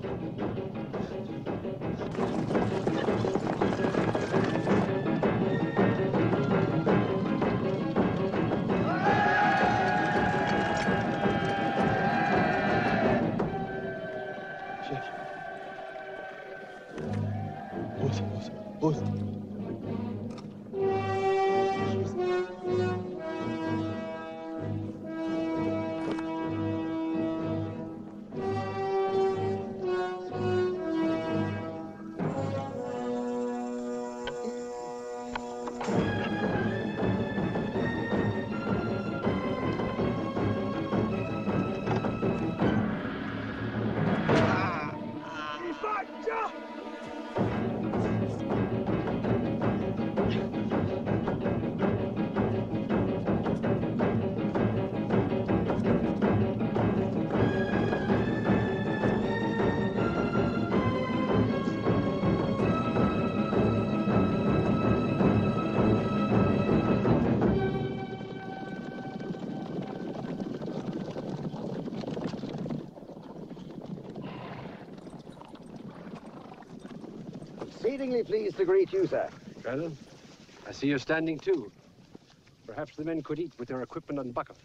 Exceedingly pleased to greet you, sir.
Colonel, I see you're standing too. Perhaps the men could eat with their equipment unbuckled.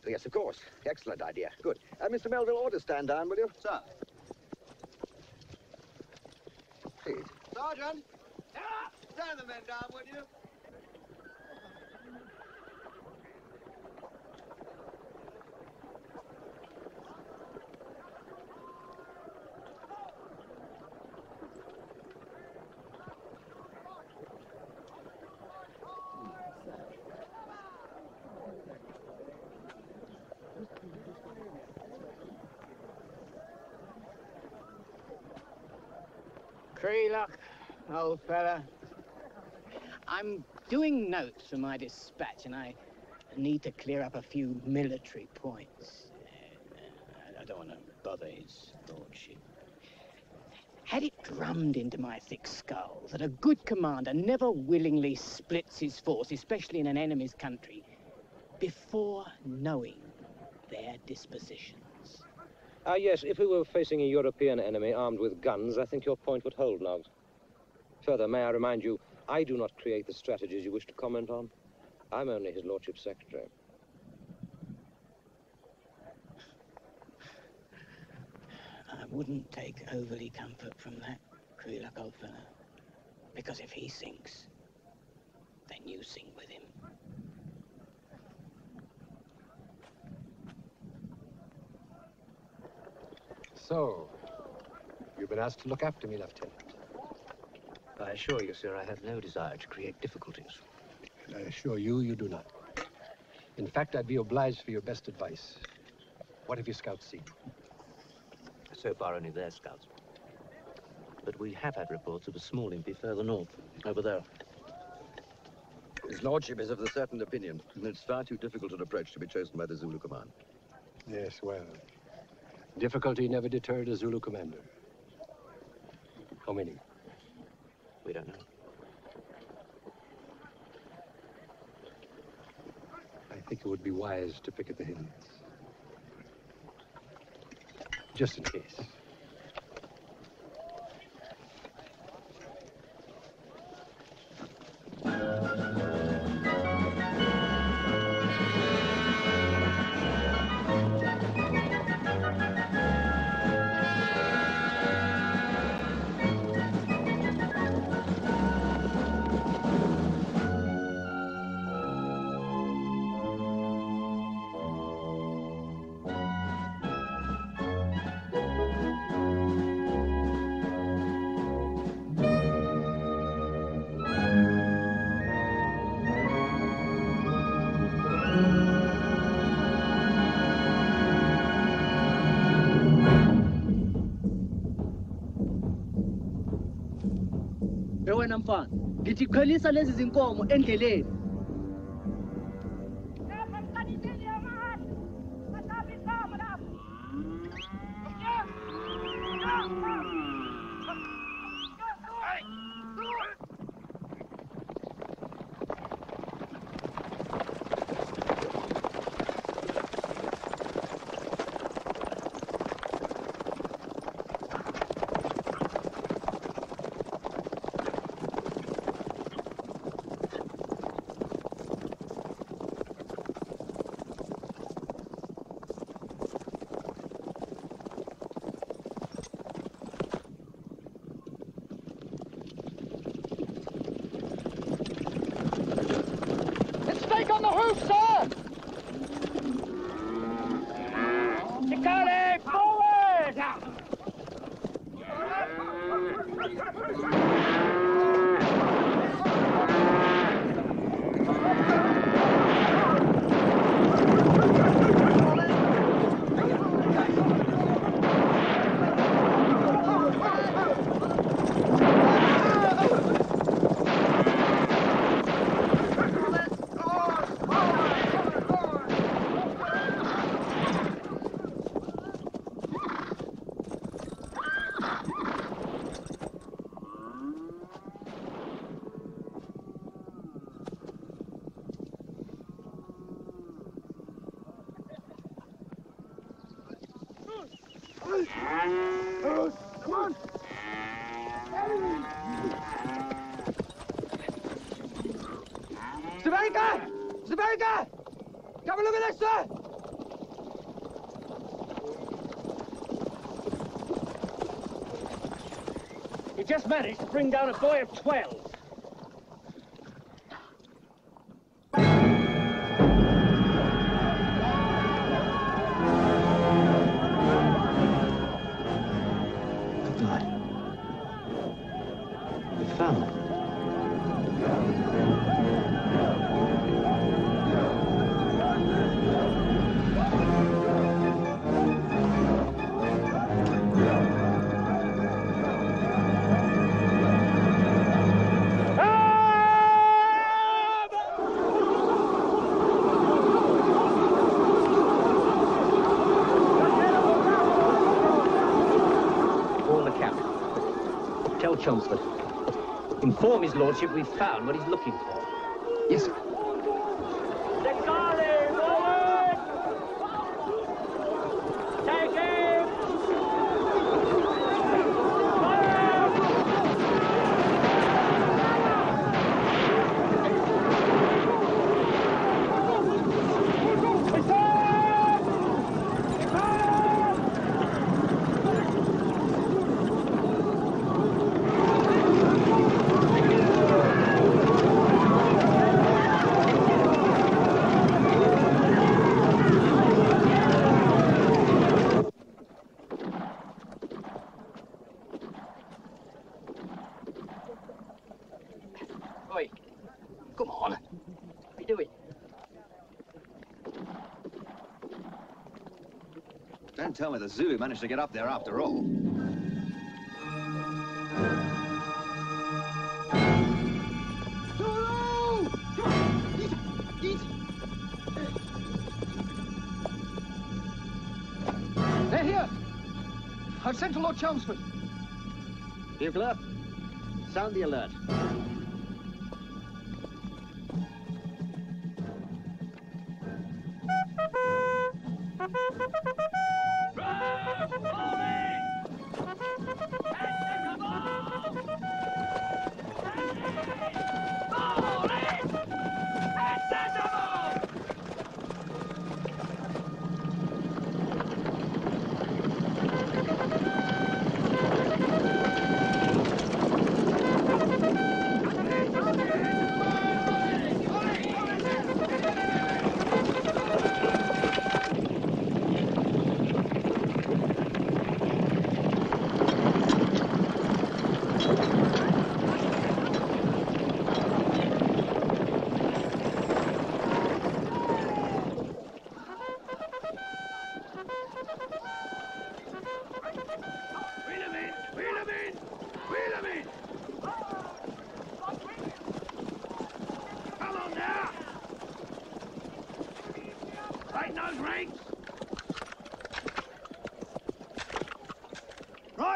Yes, of course. Excellent idea. Good. Mr. Melville, order stand down, will you?
Sir.
Please.
Sergeant! Stand the men down, would you?
Creelock, old fella. I'm doing notes for my dispatch, and I need to clear up a few military points. I don't want to bother his lordship. Had it drummed into my thick skull that a good commander never willingly splits his force, especially in an enemy's country, before knowing their dispositions.
Yes, if we were facing a European enemy armed with guns, I think your point would hold, Noggs. Further, may I remind you, I do not create the strategies you wish to comment on. I'm only his lordship's secretary.
I wouldn't take overly comfort from that, Creelock, old fella. Because if he sinks, then you sink with him.
So, you've been asked to look after me, Lieutenant.
I assure you, sir, I have no desire to create difficulties.
And I assure you, you do not. In fact, I'd be obliged for your best advice. What have your scouts seen?
So far, only their scouts. But we have had reports of a small impi further north, over there.
His lordship is of the certain opinion that it's far too difficult an approach to be chosen by the Zulu command.
Yes, well, difficulty never deterred a Zulu commander. How many?
We don't know.
think it would be wise to picket the hills. Just in case.
Wena mfana, ngithi qhelisa lezi zinkomo endleleni. On the hoof, sir! Chicane, forward! Come on! Zabarica! Zabarica! Come and look at this, sir!
You just managed to bring down a boy of 12.
Chelmsford. Inform his lordship we've found what he's looking for.
Yes, sir.
Take him!
Oi, come on. What are you doing?
Don't tell me the Zulu managed to get up there after all.
Zulu! Easy! They're here! I've sent to Lord Chelmsford.
Bugler, sound the alert.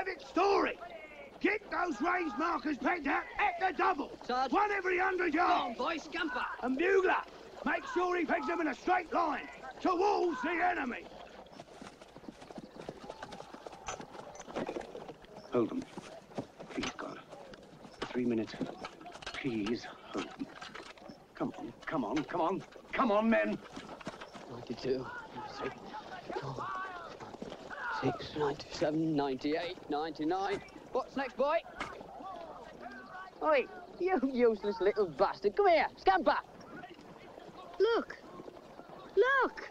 private story. Get those raised markers pegged out at the double.
Sarge.
One every 100 yards.
Come on, boys, scamper.
And bugler, make sure he pegs them in a straight line towards the enemy.
Hold them. Please, God. 3 minutes. Please, hold them. Come on, come on, come on. Come on, men.
92, 93, 4, 6, 97, 98, 99. What's next, boy? Oi, you useless little bastard. Come here, scamper.
Look. Look.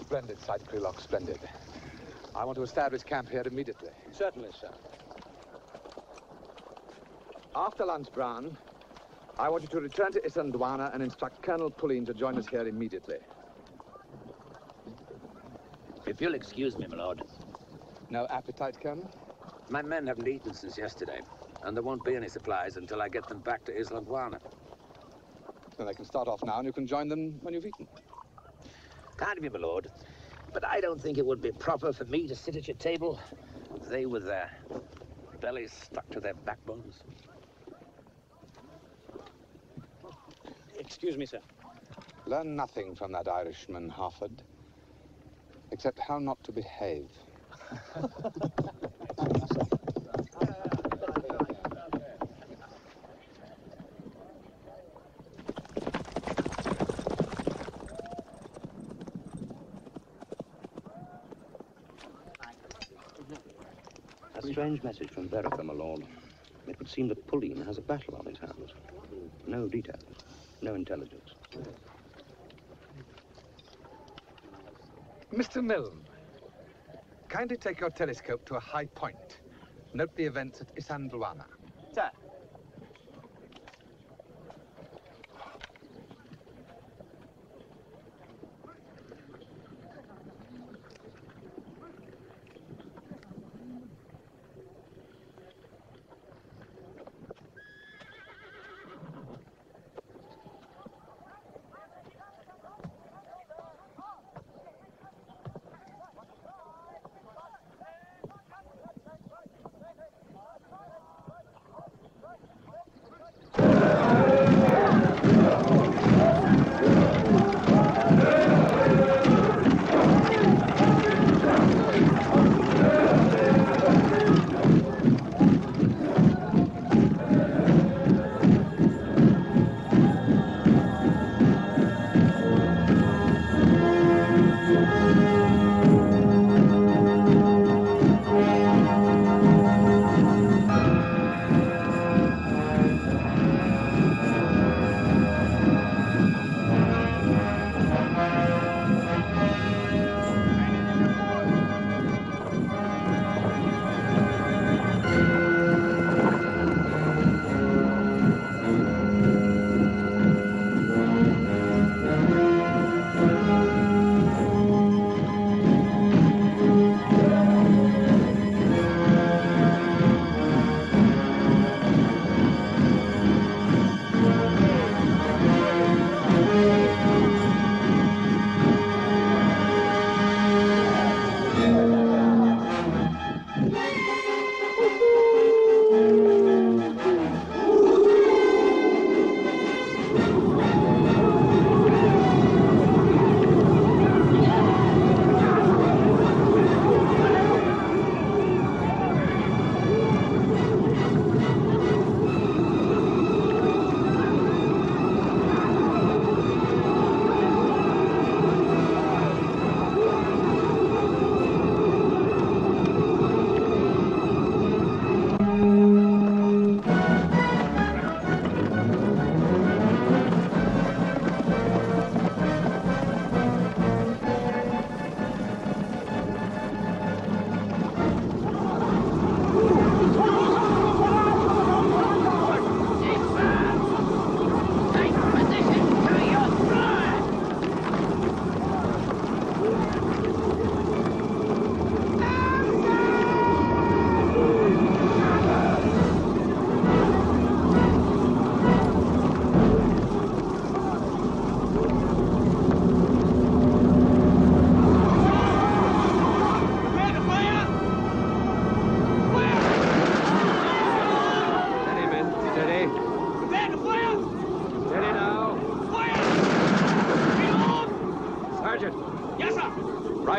Splendid sight, Krylok, splendid. I want to establish camp here immediately.
Certainly, sir.
After lunch, Brown, I want you to return to Isandwana and instruct Colonel Pulleen to join us here immediately.
If you'll excuse me, my lord.
No appetite, Colonel?
My men haven't eaten since yesterday, and there won't be any supplies until I get them back to Isandwana.
Then they can start off now, and you can join them when you've eaten.
Kind of you, my lord. But I don't think it would be proper for me to sit at your table. They with their bellies stuck to their backbones.
Excuse me, sir.
Learn nothing from that Irishman, Harford, except how not to behave.
A strange message from Verica, my lord. It would seem that Pulleen has a battle on his hands. No details, no intelligence.
Mr. Milne, kindly take your telescope to a high point. Note the events at Isandwana.
Sir.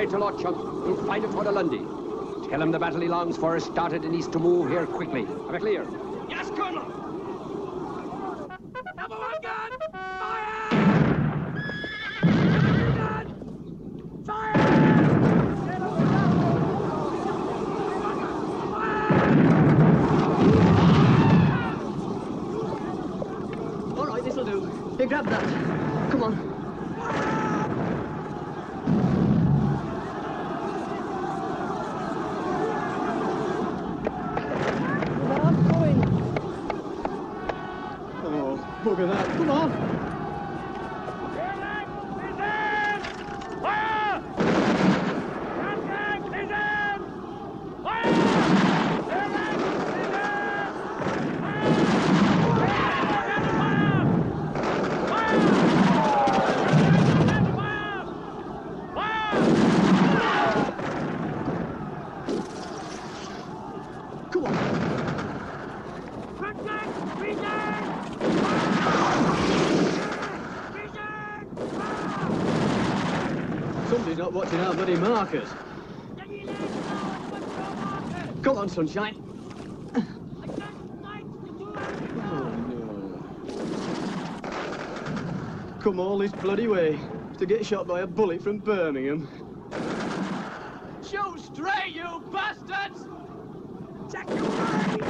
write to Lord Chump. He'll find it for the Lundy. Tell him the battle he longs for has started and he's to move here quickly. Am I clear?
Yes, Colonel! Number one gun! Fire! Gun! Fire!
All right, this'll do. Here, grab that. Come on.
Bugger that. Come on.
Fire! Contact is in! Fire!
Come on.
Contact! Return!
Somebody's not watching our bloody markers. Come on, sunshine. Oh, no. Come all this bloody way to get shot by a bullet from Birmingham.
Shoot straight, you bastards! Check your right!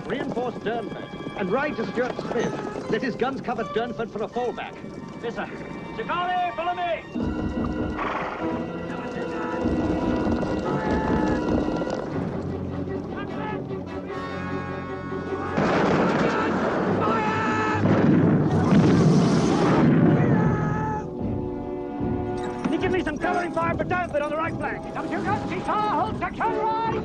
Reinforce Durnford and ride to Stuart Smith. Let his guns cover Durnford for a fallback.
Yes, sir. Shikari, follow me! Can you give me some covering fire for Durnford on the right flank? Number 2 guns, T-Tar, hold section right!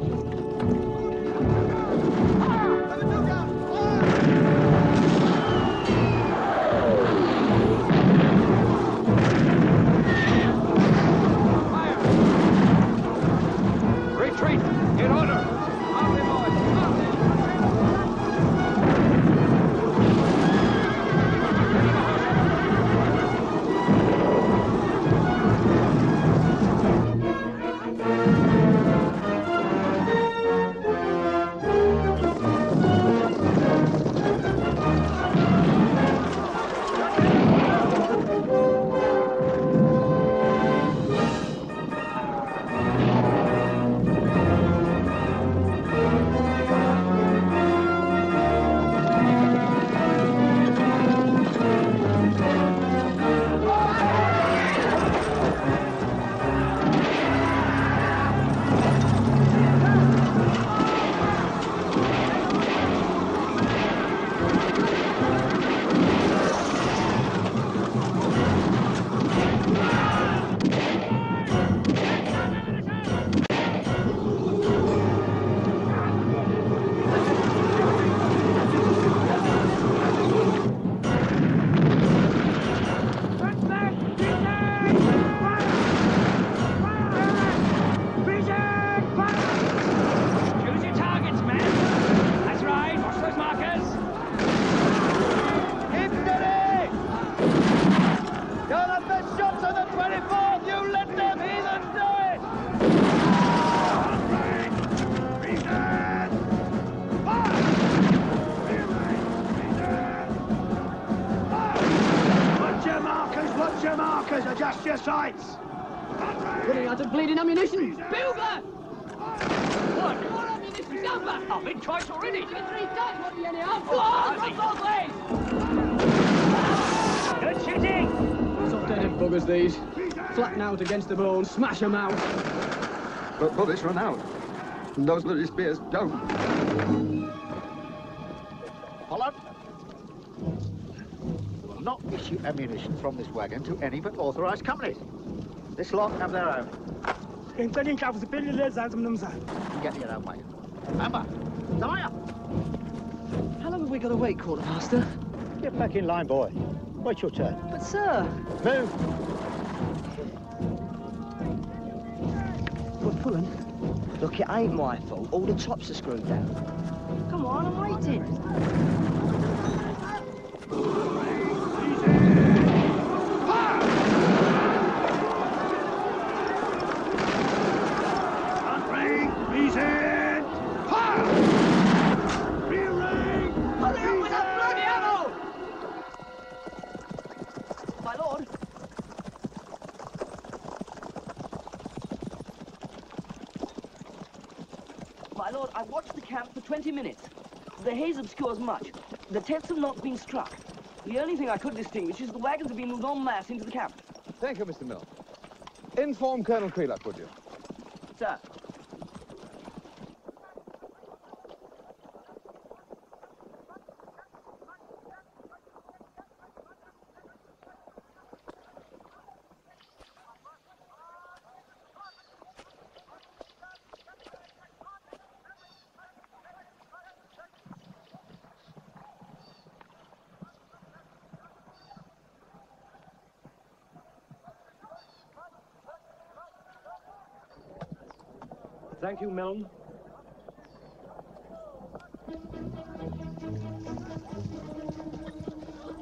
Retreat! In order!
Adjust your sights!
Running out of bleeding ammunition! Bugler!
What? More ammunition, stand back! I've been twice already!
Give it 3 times, what do you anyhow? Go on, drop both ways!
Good shooting!
Soft-headed buggers, these. Flatten out against the bone, smash them out.
But bullets run out.
And those bloody spears don't.
Holland! We will not issue ammunition from this wagon to any but authorised companies. This lot have their own. You can get your own wagon. Amber! Samaya!
How long have we got to wait, Quartermaster?
Get back in line, boy. Wait your turn.
But, sir...
Move!
We're pulling. Look, it ain't my fault. All the tops are screwed down. Come on, I'm waiting.
My lord, I watched the camp for 20 minutes. The haze obscures much. The tents have not been struck. The only thing I could distinguish is the wagons have been moved en masse into the camp.
Thank you, Mr. Mill. Inform Colonel Creelock, would you?
Sir.
Thank you, Milne.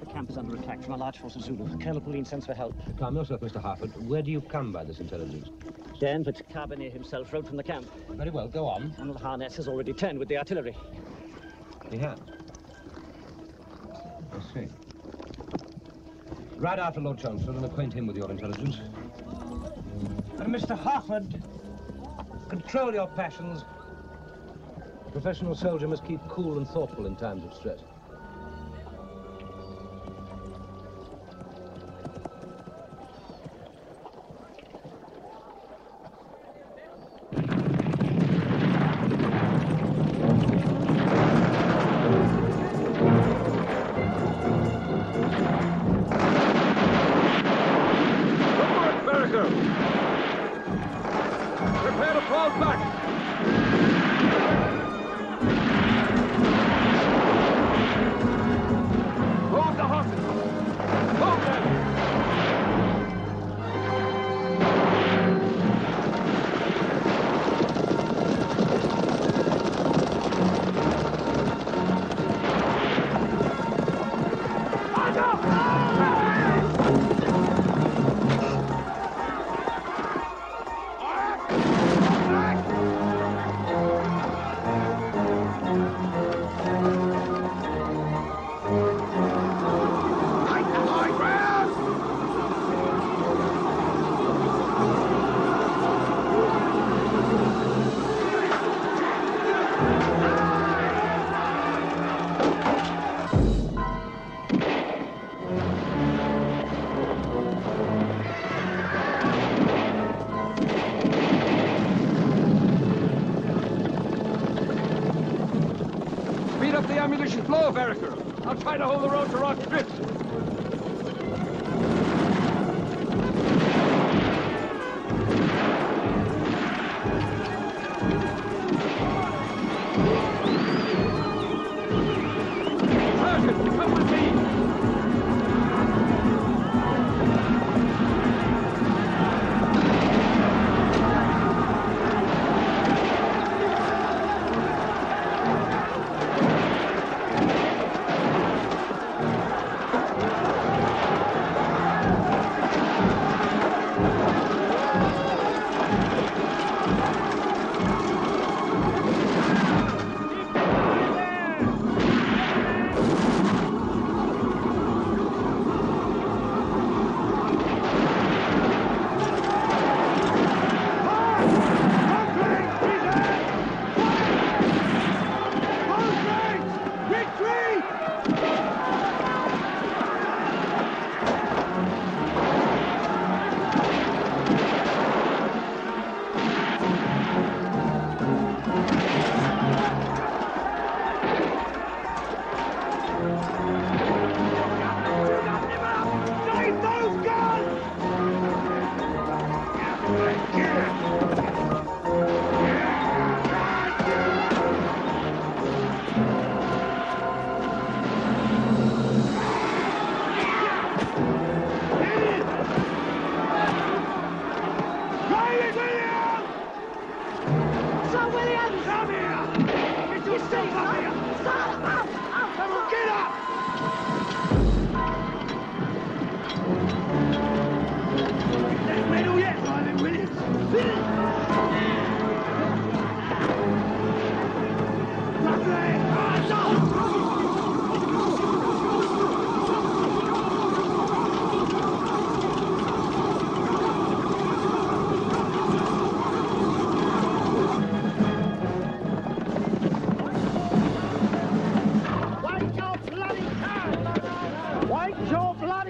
The camp is under attack from a large force of Zulu. Colonel Pauline sends for help.
Calm yourself, Mr. Harford. Where do you come by this intelligence?
Danvers Carbineer himself rode from the camp.
Very well, go on.
One of the harness has already turned with the artillery.
He has. I see. Ride after Lord Chelmsford and acquaint him with your intelligence.
And Mr. Harford, control your passions.
A professional soldier must keep cool and thoughtful in times of stress.
Prepare to fall back! Hold the horses! Hold them! Speed up the ammunition flow, Vereker. I'll try to hold the road to Rock Drift. Sergeant, come with me.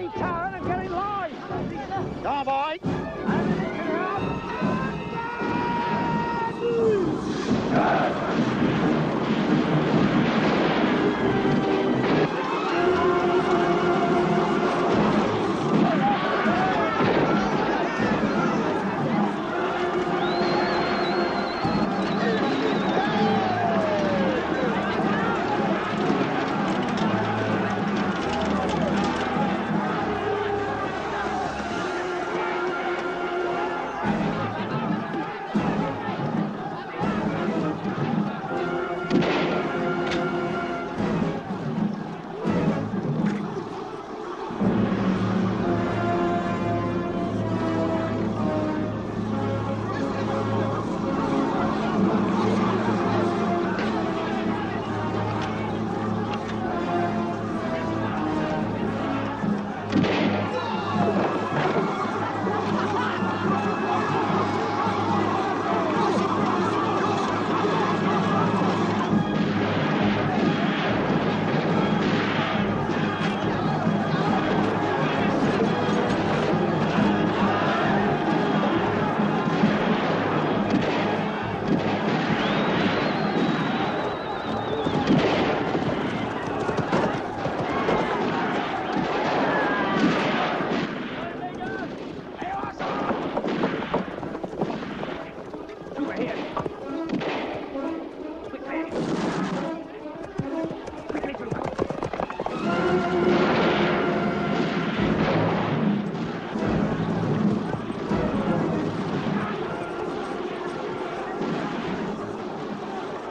bloody turn and get in line.
Come on, boy.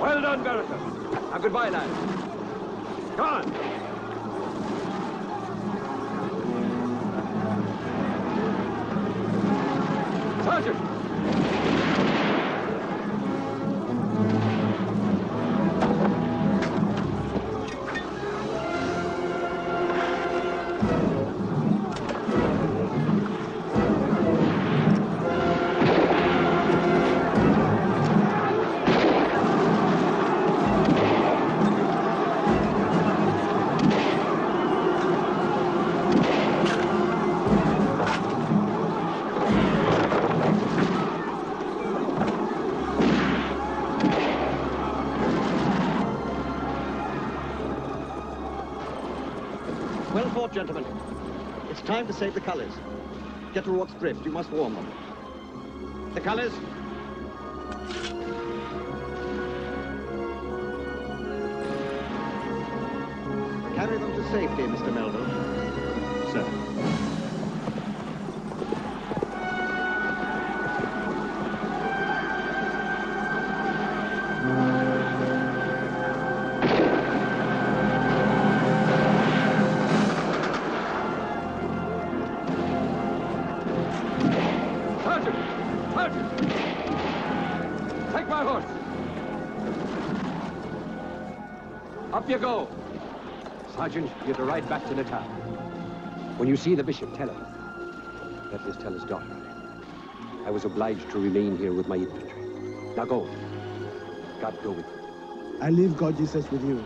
Well done, Barrister. Now, goodbye, lads. Come on. Sergeant!
Well fought, gentlemen. It's time to save the colours. Get to Rock's Drift. You must warm them. The colours. Carry them to safety, Mr. Melville. Sir.
Take my horse. Up you go. Sergeant, you're to ride back to Natal. When you see the bishop, tell him. That is, tell his daughter. I was obliged to remain here with my infantry. Now go. God go with you.
I leave God Jesus with you.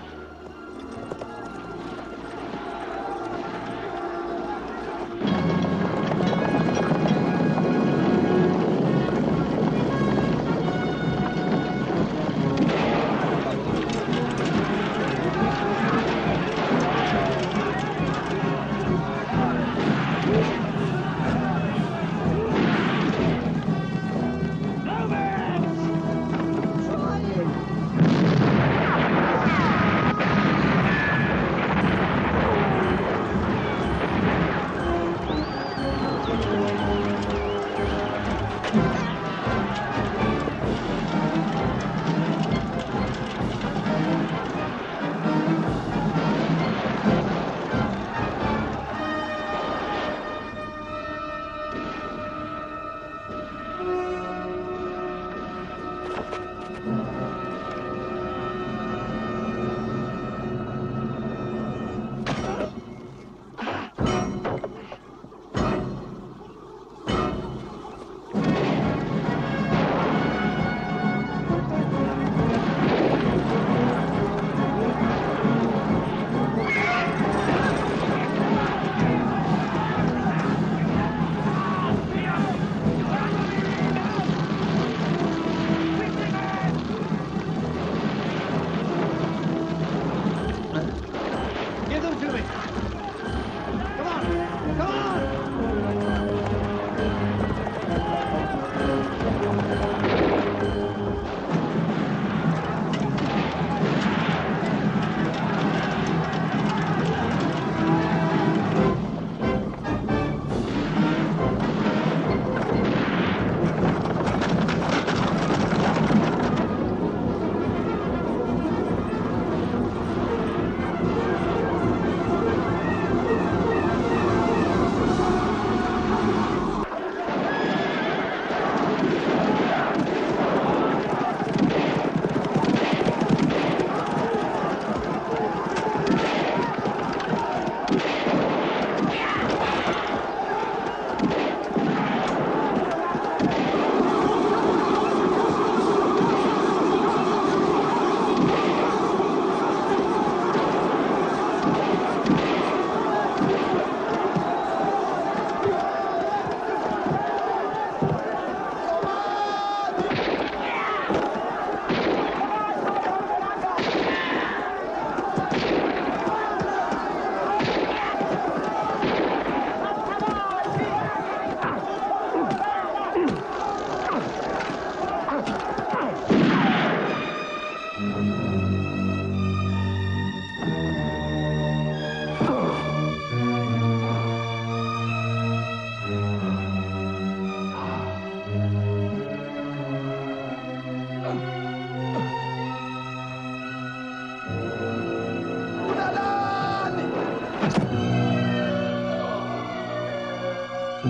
For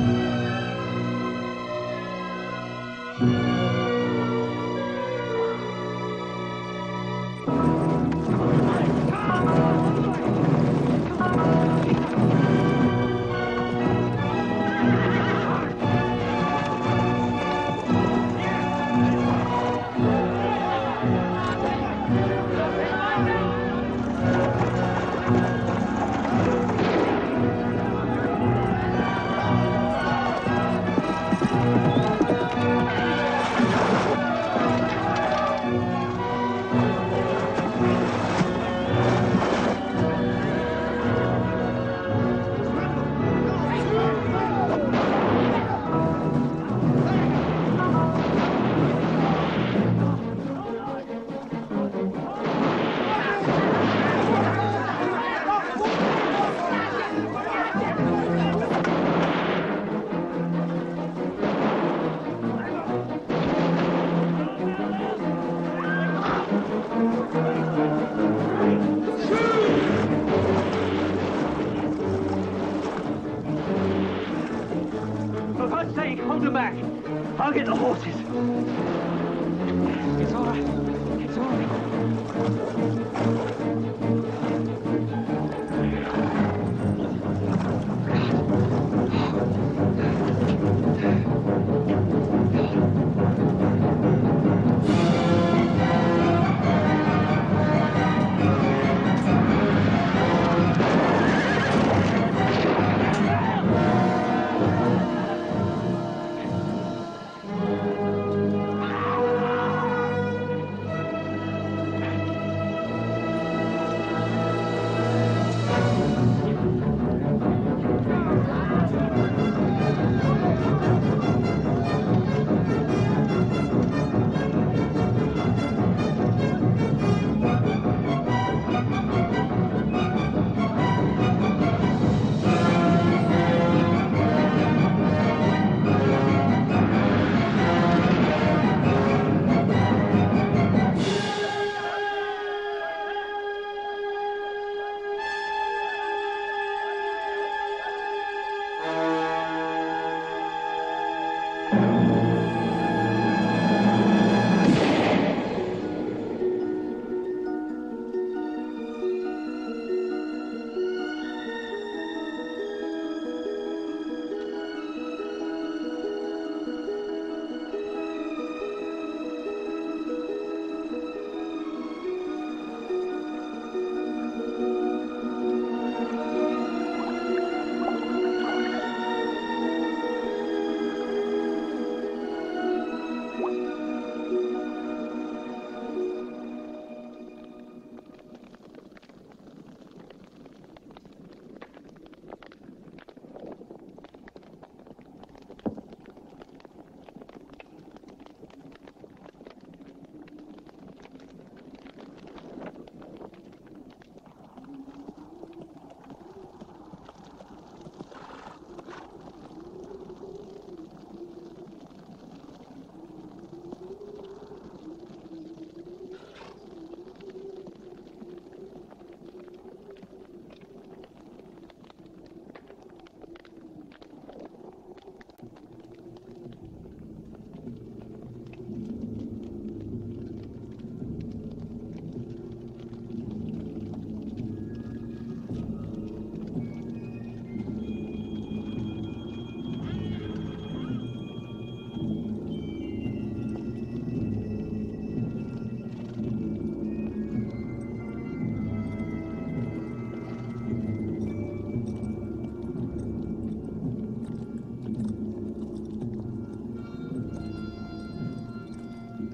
God's sake, hold them back. I'll get the horses. It's all right. It's all right.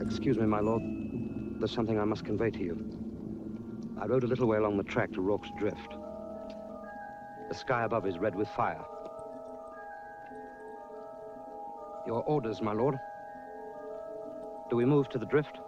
Excuse me, my lord. There's something I must convey to you. I rode a little way along the track to Rorke's Drift. The sky above is red with fire. Your orders, my lord. Do we move to the drift?